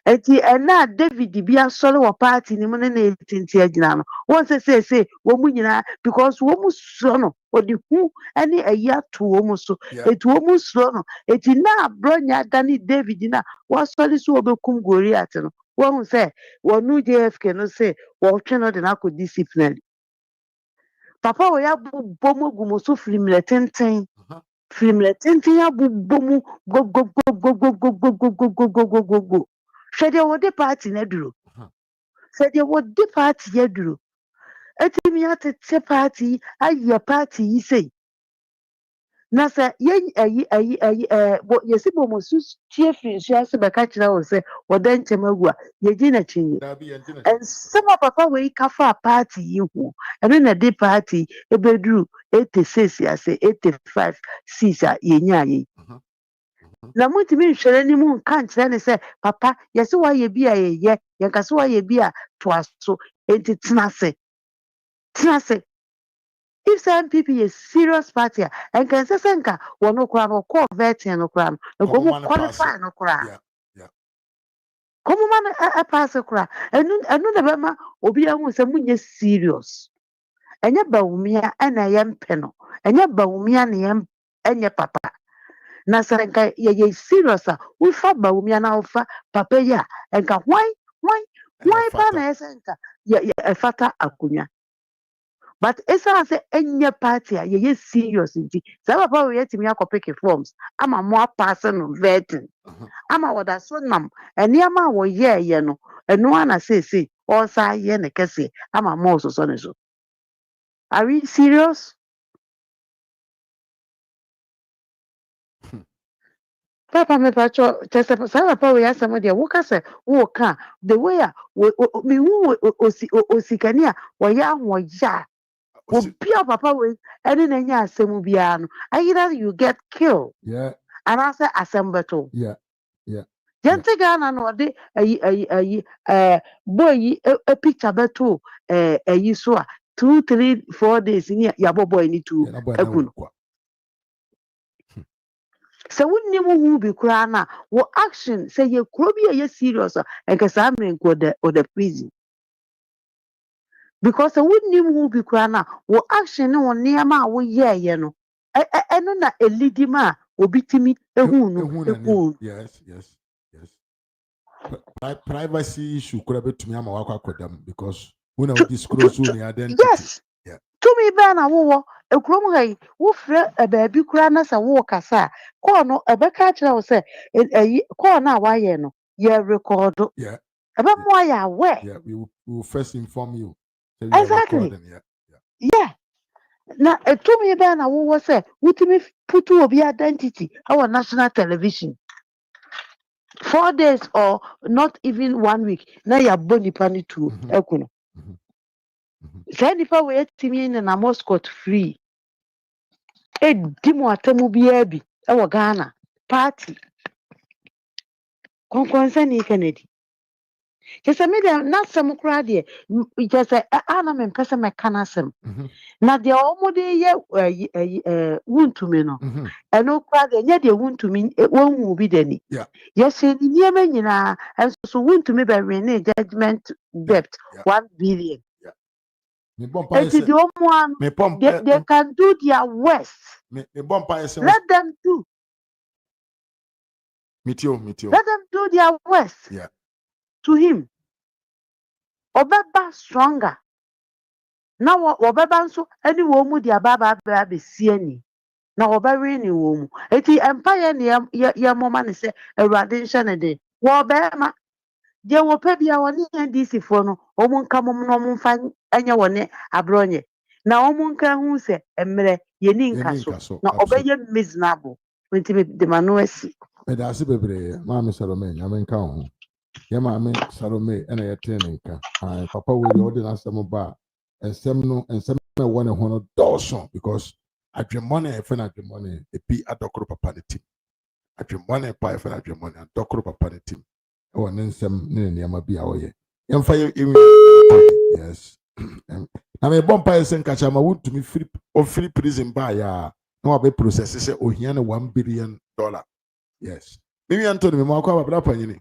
eti na David bi asole wo party ni mo ne na etinti agina no won say wo mu nyina because wo mu so no odi hu ani ayi to wo mu so eti wo mu so no eti na bronya dani David na wo sole so obekum Goliath no wo hu say wo nu JFK no say wo twe no de na ko discipline papa wo ya bomo gumo so firimle tenten ya bomo go said you would party neduro. Said you would party yeduro. Etimi at party, a party, you say. Nasa, what your sibbo was cheerful, she has a catch now, say, or then Temagua, ye dinner chin. And some of papa wake up for a party, you who, and in a day party, a bedroom, 86, I say 85, Caesar, ye. Na mutimi hwere ni mu kan kire ne se papa yesi wa ye bi a ye kase wa ye bi a to aso enti tenase if some people is serious party and can say senka wono kra no call vetting no kra no go mo qualify no kra komo man a pass kra enu na be ma obi ahu se munye serious enye bawumia na ye mpe no enye bawumia na ye enye papa na sarenka ye serious we fa ba umi na ofa papa ya enka why pa na esenka ye efata akunya but esa say enye party ye serious nti sa papa we yetimi akopeke forms ama mo pass no vetting ama woda so nam eni ama wo ye no enu ana say o sa ye ne kese ama mo so ne so are we serious? Papa me pacho tese sa papa we asema dia wo ka se wo ka the way a me hu osikania wo ya ho ya wo bia papa we ene na nya asemu bia no either you get killed and I say asembeto gente gana no de ayi boy a picture beto ayi so a 2 3 4 days ni ya boy ni tu ekunu sɛ wonnim hu bi koraa na wo action sɛ yɛ kuro bi a yɛ serious a ɛnka saa mmerɛ nko the prison because sɛ wonnim hu bi koraa na wo action ne wo nneɛma a woyɛɛyɛ no ɛno na ɛlidi ma a obi timi ehu no yes privacy issue kura betumi ama wakɔ akɔdam because when I disclose your identity yes tumi bɛɛ na wowɔ ekurom ha yi wofrɛ baabi koraa na sɛ wo kasa a kɔɔ no ɛbɛka akyerɛ wo sɛ kɔɔ no a wayɛ no yɛ record ɛbɛmo ayɛ aware we will first inform you exactly na tumi bɛɛ na wowɔ sɛ wotumi putu obi identity ɛwɔ national television 4 days or not even 1 week na yɛabɔ nipa no tuo ɛku no saa nipa wɔ yɛtumi ne na moscot free edi mu atamu biara bi ɛwɔ Ghana party Concern Kennedy. Just a medium, not some crowd here. Just a anam and person mechanism. Now the almost wound to me no. And no crowd, and yet they wound to me, it won't be any. Yeah. Yes, near me, and so wound to me by Rene judgment debt 1 billion. Me bomb It is the one they can do their worst. Let them do. Meet you. Let them do their worst. Yeah. To him. Obeba stronger. Now Obeba so any woman dia baba be sieni. Now Obeba ni woman. Eti empire ni ya mama ni se Awurade nhye de. Wo bema dia wo pa bia woni NDC fo no omo nka mom no mom fa anya woni abronye. Na omo nka hu se emre ye ni nka so. Na obeye miserable. Enti de manoasi. Me da se bebre maame Salome nyame nka ho. Ye maame Salome ena ye tenenka. Papa we the ordinance am ba ensem me wona ho no dawson because adwemone e fe na adwemone e bi adokoro papa ne tim. Adwemone pa e fe na adwemone adokoro papa ne tim. E wona nsem ne niam bi a woye. Yemfa ye yes. Na me bompa ye sen kacha ma Wontumi free prison ba ya na wa be process se ohia ne $1 billion. Yes. Mimi Anthony me mo akwa babra panyini.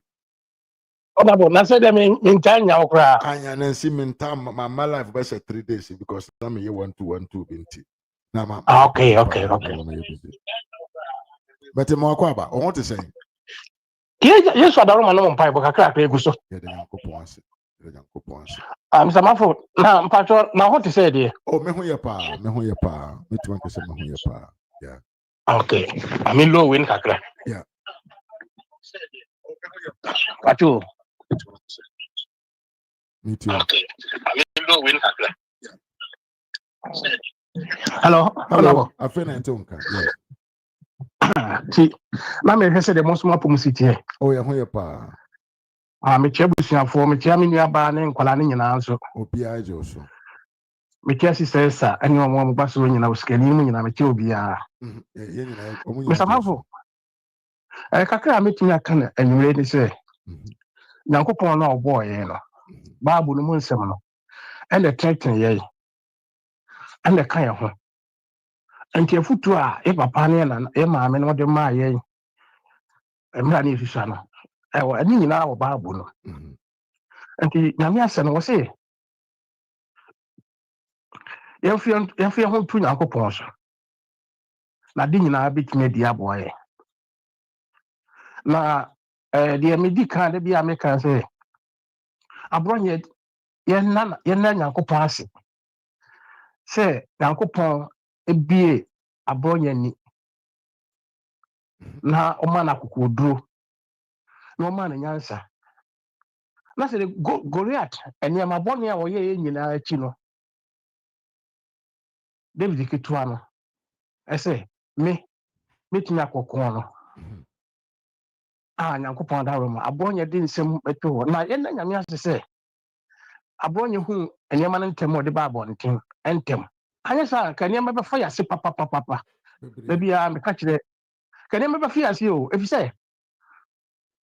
Oba na say dem in China okra. Anya na si mental my life be 3 days because na me ye 1-2 binti. Na ma. Okay. But mo akwa ba, o want to say. Yes, I don't know mpa bo kakra akra eguso. Ye de Yankopon ase. Mr. Mafo, na mpacho na what to say there? Oh, me ho ye pa. Me tuan ke se me ho ye pa. Yeah. Okay. I mean low win kakra. Yeah. Pacho. Me too. Okay. I mean low win kakra. Hello. I feel entonka. Yes. See, na me hese de most mapum city here. Oh, ya ho ye pa. Me chia busuafo, me chia me nua ba ne nkwala ne nyina nso. Obi aje oso. Me chia sisa ani omo gba so nyina uskani mu nyina me chia obi a. Ye nyina omo Mr. Mafo. Kakra me tumi aka na anwure ni se. Nyankopon na obo ye no. Bible no mu nsem no. And the threaten ye. And the kan ye ho. Enti afutu a e papa ne na e maame no de ma ye. Emra ni hwehwa no. Ewa ani nyina wo Bible no. Enti nyame ase no wo se. Yɛmfe ho tu Nyankopɔn so. Na de nyinaa betumi di aboa ye. Na de medi kan de bia meka sɛ abronye yɛna Nyankopɔn ase. Sɛ Nyankopɔn ebie abronye ni. Na ɔma na kokoduro. Na ɔma na nyansa. Na sɛ Goliath eniema bɔne a wɔyɛ nyinaa akyi no. David ketua no. Ɛsɛ metumi akɔkɔn no. Nyankopɔn da roma abonye de nsɛm eto hɔ na yɛna nyame ase sɛ abonye hu eniema no ntem ɔde ba abɔnten ntem anya sa ka eniema bɛfa yase papa da bia meka kyerɛ ka eniema bɛfa yase o efisɛ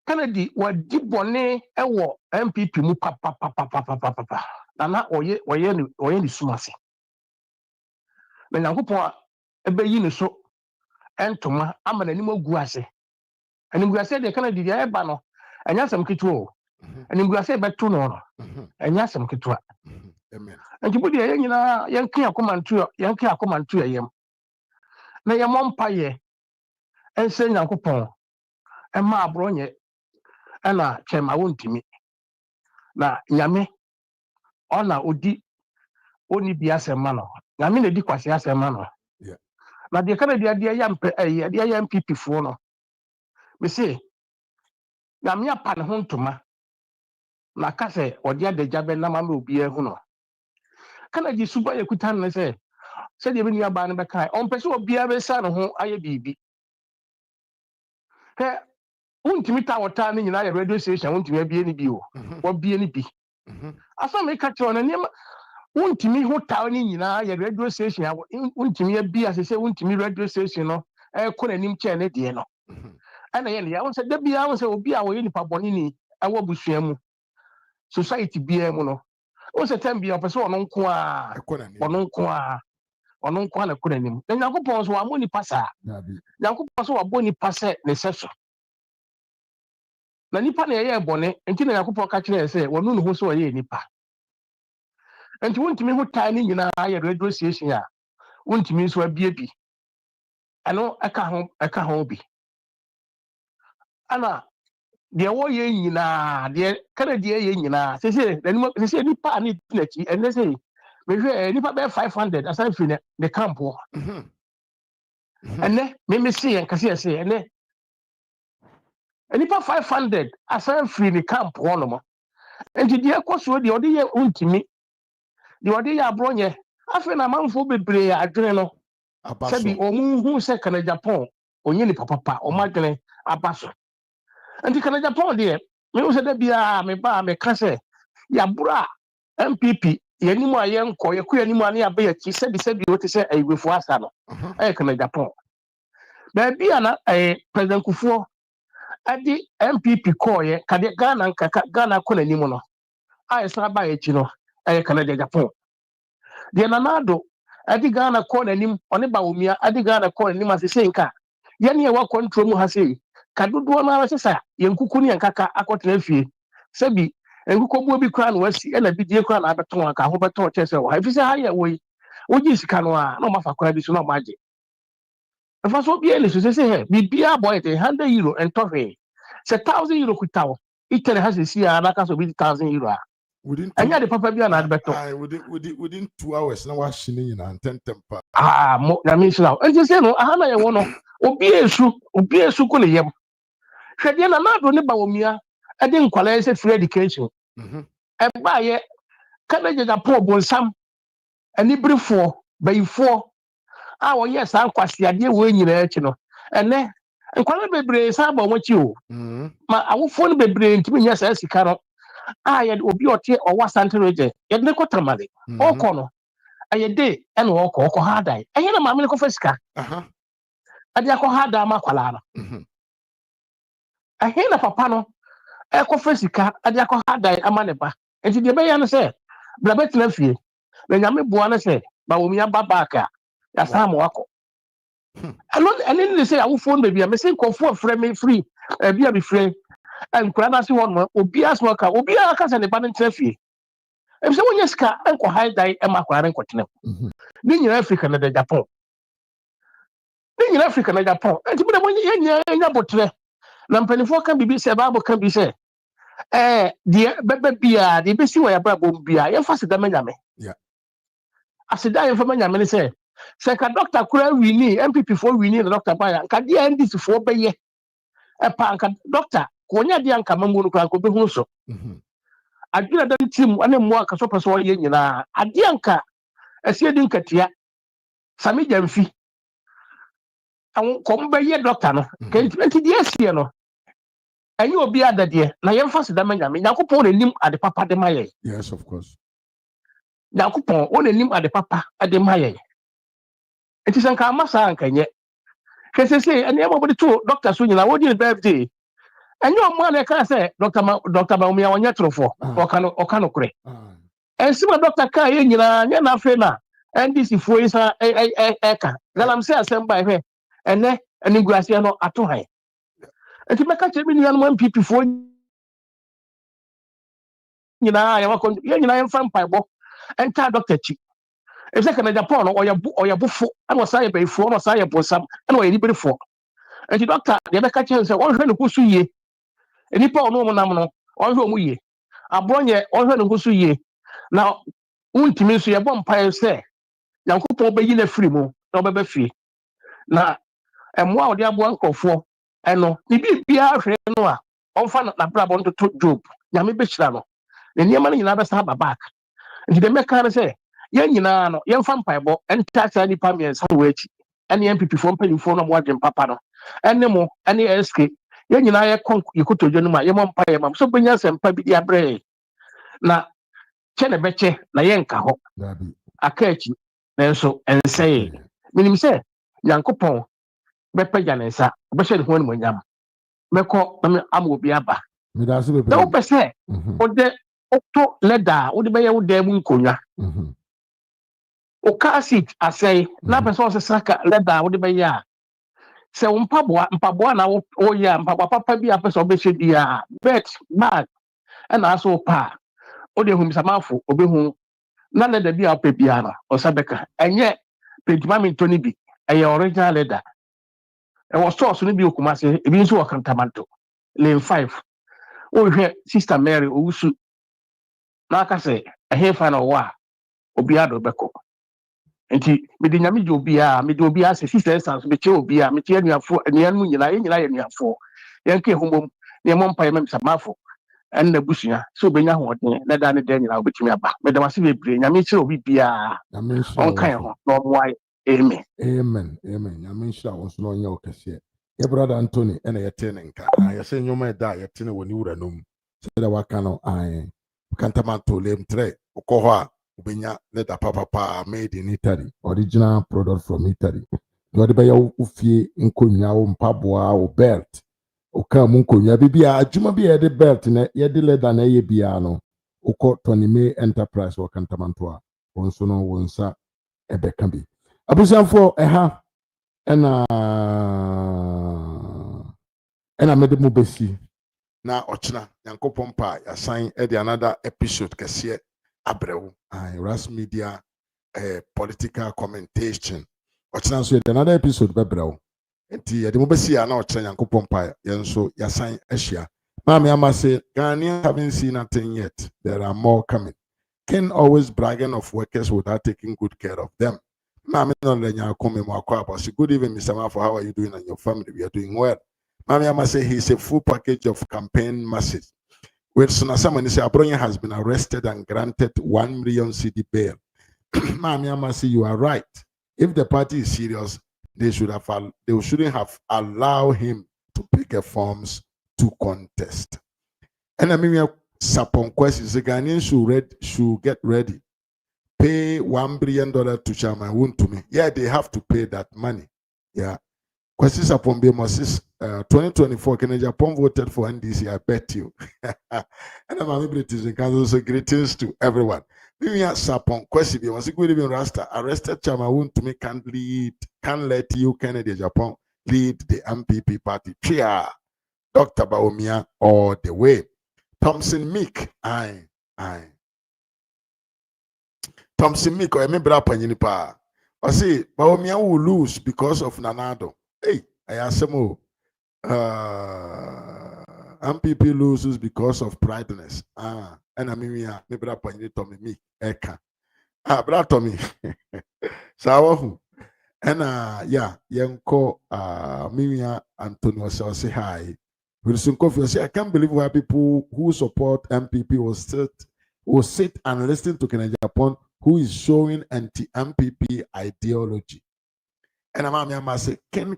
Kennedy wadi bɔne ɛwɔ MPP mu papa na ɔyɛ ne sumase na Nyankopɔn ɛbɛyi ne so ɛntoma ama n'anim agu ase animguase de Kennedy de eba no anya asɛm ketewa o animguase beto no anya asɛm ketewa amen nti bodi yɛ nyina yɛnka akomanto yɛm na yɛmɔ mpaye ɛnsɛ Nyankopɔn ɛma abronye ɛna kyɛma Wontumi na nyame ɔna oni bi asɛm ma no nyame na di kwase asɛm ma no na de Kennedy de yɛ MPP fo no me say nyame apa ne ho ntoma na ka sɛ ɔde adagya bɛ nam ama obi ahu no Kennedy suba yɛ kuta no sɛ de bi nua ba no bɛka ɔmpɛ sɛ obi abɛsa ne ho ayɛ biribi Wontumi ta wɔta ne nyinaa yɛ radio station Wontumi abie ne bi o wɔbie ne bi asɛm meka kyerɛ no nneɛma Wontumi ho ta ne nyinaa yɛ radio station Wontumi abie asɛ sɛ Wontumi radio station no ɛkɔ n'anim kyɛn ne deɛ no ana ye ya won se da bia won se obi a wo ye nipa boni ni awo busua mu society bia mu no won se tem bia opese ono nko a na kona nim na Nyankopɔn so wa mo nipa sa Nyankopɔn so wa bo nipa se ne seso na nipa na ye bone enti na Nyankopɔn ka kire se wonu no ho so ye nipa enti wontimi ho taa ni nyina ye radio station a wontimi so abie bi ano aka ho bi ana de wo ye nyina de kada de ye nyina sese nipa ani tinaki ene se me hwe nipa be 500 asan fi ne camp ho ene me se en kase ese ene nipa 500 asan fi ne camp ho no mo enti de ekoso de ode ye untimi de ode ye abronye afi na manfo bebre adwene no sabi omu se kana Japan onye ni papa o madwene abaso enti kana Japan de me wo se da bia me ba me ka se ya bura MPP yanimu aye nko ye ku yanimu ani abe ya ki sebi o te se ayiwefo asa no kana Japan ba bia na president Kufuor adi MPP ko ye kade Ghana ko nanimu no aye sa ba ye chi no kana Japan de nanado adi Ghana ko nanim one ba omia adi Ghana ko nanim asese nka yene ye wa control mu ha sei kadodo na ara sesa yenkuku ne yankaka akotena fie sebi enkuko bi kra no wasi na bidie kra na abeton aka ho beton chese wo ha fi se ha ye wo oji sika no a na mafa kra bi so na maje afa so bi ele so se he bibia boy te €100 and tofe se €1,000 kutawo itele ha se si a na ka so bi €1,000 a anya de papa bia na beton within 2 hours na wa shine nyina ntentempa mo na mi sila enti se no aha na ye wo no obi esu ko le yem hwede na do ne ba omia e de nkwala se free education e ba ye kana Japan bonsam ani brifo bayifo a wo ye sa nkwase ade wo nyina echi no ene nkwala bebre sa ba wo chi o ma awofo no bebre ntimi nya sa sika no a ye obi ote owa santereje ye de ko tramale oko no aye de ene oko ha dai aye na ma me ko fasika ade akọ ha da ma kwala no ahe na papa no eko fasika ade akọ ha dai ama ne ba enti de be ya no se bla betina fie na nyame boa no se ba wo mi aba baaka ya sa mo akọ ene ni se awofo no bia me se nkofo frɛ me free bia be free nkura na se won mo obi aso ka obi aka se ne ba no ntena fie e se wonya sika enko ha dai e ma kwara enko tena ni nyina Africa na Japan ni nyina Africa na Japan enti bi na mo nya botre na mpanifo kan bibi se ba kan bi se de bebe bia de besi wo ya bra bom bia ye fa se da manyame asida ye fa manyame ne se ka doctor kura wini MPP fo wini na doctor ba ya nka de NDC fo be ye pa nka doctor ko nya de nka mamu no kra ko be hu so adwira da tim ane mo aka so peso ye nyina ade nka asie di nkatia sami jamfi awon ko be ye doctor no kenti de asie no ayi obi adade na ye mfa se da manyame Yakopon na nim ade papa de maye yes of course Yakopon o na nim ade papa ade maye enti sanka amasa ankanye kesese ene e mobodi to doctor so nyina wo di birthday enye o mo na ka se doctor ba umia wonya trofo oka no kure ensima doctor ka ye nyina nya na afi na NDC fo isa ka galam se asemba ehwe ene aniguase no ato han enti meka che mi nuanu MPP fo nyina ya wakon ye nyina yemfa mpaibo enta doctor chi e se kana Japan no oyabufo ana sa ye bayfo ana sa ye bonsam ana oye liberefo enti doctor de meka che se won hwe ne kusu ye enipa ono mo nam no won hwe omu ye abonye won hwe ne kusu ye na untimi so ye bom mpae se Yankopɔn beyi na firi mu na obebe fie na emwa odi abo nkofo eno ni bibia hwe no a onfa na brabo ntoto job nyame behira no ne niam na nyina besa ba back nti de meka na se ye nyina no ye mfa mpaebo enta sa ni pam ye sa wo achi ene MPP fo mpanimfo no mo adwen papa no ene mo ene SK ye nyina ye kon yikotojo no ma ye mo mpae mam so benya sempa bi dia bre na chene beche na ye nka ho akachi nenso ensei minim se Yankopɔn bepa janensa obehye ne ho ne monyam meko am obi aba Me da so be. na wo pese o de oto leda wo de be ye wo de mu nkonwa o car seat asay na pese o saka leda wo de be ya se wo mpaboa na wo ya mpaboa papa bi apese o be hwe dia bet bag na aso pa o de hu misamafo obehu na leda bi a bia na o sabeka enye pedima mi toni bi eye original leda e was source ni bi okumase e bi nso wakantamanto lane 5 o hwe sister Mary owusu na aka se ehefa na owa obi ado beko nti me de nyame je obi a se sister essence be che obi a me che anuafo anuanu nyina ye nyina ye anuafo yenke homom ne mompa ye memsamafo en na busua so benya hoden na da ne da nyina obetumi aba me de wase bebre nyame che obi bia on kan ho na omoa amen Nyame nhyira wo so no nya okese ye brother Anthony ena yete ne nka ye se nyoma da yete ne woni wura nom se da waka no kantamanto lemtre ukoho a ubenya leda papa made in Italy, original product from Italy. No de be ya ufie nkonwa wo mpaboa wo belt oka mu nkonwa bibia adwuma bi ye de belt na ye de leda na ye bia no ukọ Tonime Enterprise wo kantamanto a wonso no wonsa ebeka bi abusanfo eha ena mede mu besi na ochina yankopon pa yasan e de another episode kese abrewu Ras Media political commentation ochina so de another episode bebrewu enti yede mu besi ya na ochina yankopon pa yenso yasan ahia mama amase Ghanaians haven't seen nothing yet. There are more coming. Ken always bragging of workers without taking good care of them. Mama no lenya come mo akwa say good evening Mr. Mafo, how are you doing and your family? We are doing well. Mama Amase, he's a full package of campaign message. Wilson Asamani say Abronya has been arrested and granted 1 million CD bail. Mama Amase, you are right. If the party is serious, they shouldn't have allowed him to pick a forms to contest. And I mean, Sapon questions the Ghanaians should get ready. Pay $1 billion to Chairman Wontumi. Yeah, they have to pay that money. Yeah. Questions upon Bemosis 2024, Agyapong voted for NDC, I bet you. And I'm British in Council, so greetings to everyone. Maybe Sapon question was good even Rasta. Arrested Chairman Wontumi can't let you Kennedy Agyapong lead the MPP party. Chia Dr. Baumia all the way. Thompson Meek, aye. Thompson Meek, I remember up in pa. I say, Baumia will lose because of Nanado. Hey, I ask him, MPP loses because of prideness. And I mean, maybe up in Tommy Meek, Eka. Brother Tommy. So, and Yanko, Mimia Antonio say hi. Wilson Kofi say, I can't believe why people who support MPP will sit and listen to Agyapong, who is showing anti-MPP ideology. And I'm say, Ken,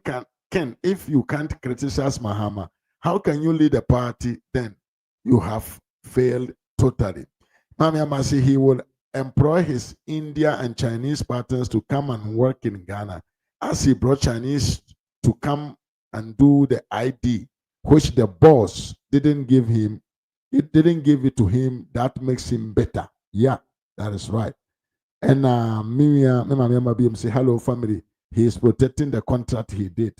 if you can't criticize Mahama, how can you lead a party? Then you have failed totally. Mama say he will employ his India and Chinese partners to come and work in Ghana, as he brought Chinese to come and do the ID, which the boss didn't give him. It didn't give it to him. That makes him better. Yeah, that is right. And Mima say, hello, family. He is protecting the contract he did.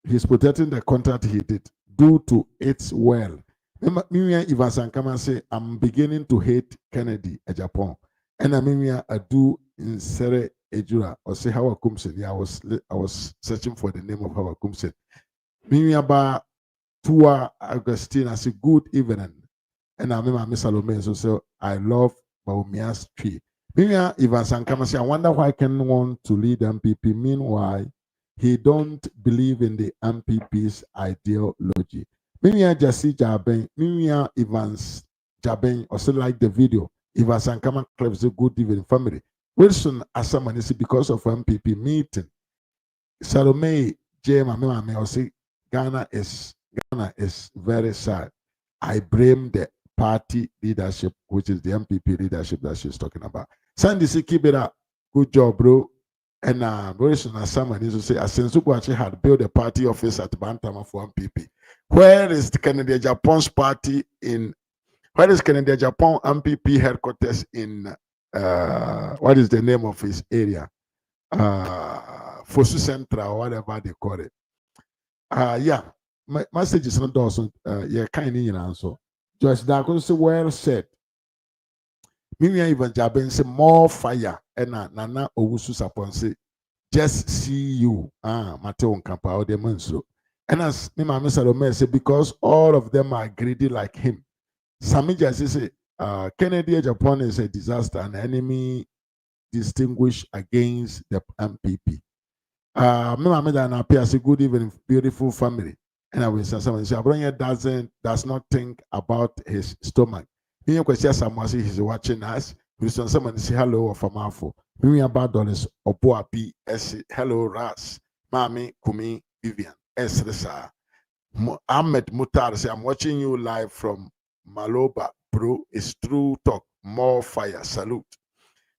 He's protecting the contract he did. Due to its well. Mimia Ivansankama say, I'm beginning to hate Kennedy Agyapong. And Mimia Adu in Sere Ejura, or say Hawa Kumsen. Yeah, I was searching for the name of Hawa Kumsen. Mimia Ba Tua Augustine, I say, good evening. And I remember Miss Salome, so say, I love Baumia's tree. Mimia Ivansankama say, I wonder why Ken want to lead MPP. Meanwhile, he don't believe in the MPP's ideology. Mimia Jasi Jaben, Mimia Evans Jaben also like the video. Evans and Kama claims a good evening family. Wilson Asamanisi because of MPP meeting. Salome J. Mame or say Ghana is very sad. I blame the party leadership, which is the MPP leadership that she's talking about. Sandy, keep it up. Good job, bro. And Boris and Sama needs to say, Asensubuachi had built a party office at Bantama for MPP. Where is the Canada Japan's party in? Where is Canada Japan MPP headquarters in? What is the name of his area? Fosu Central, or whatever they call it. Yeah, my message is not also. Yeah, kind of answer. Just that well said. Maybe even Jaben say more fire and nana owusu sapon say just see you Mateo Nkapa or the Manso. And as me mama Salome say because all of them are greedy like him. Sami just say Kennedy Japan is a disaster, an enemy distinguished against the MPP. Me mama dan appear say good evening beautiful family. And I will say someone say Abronya does not think about his stomach. He someone say he's watching us. Someone say hello or famafo. We about dollars or Boapi S. Hello Ras. Mami Kumi Vivian S. Resa. Ahmed Mutar say I'm watching you live from Maloba. Bro, it's true talk. More fire. Salute.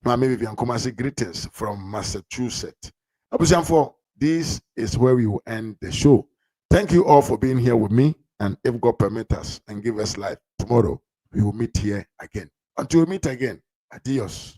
Mami Vivian Kumasi greetings from Massachusetts. For this is where we will end the show. Thank you all for being here with me. And if God permit us and give us life tomorrow, we will meet here again. Until we meet again, adios.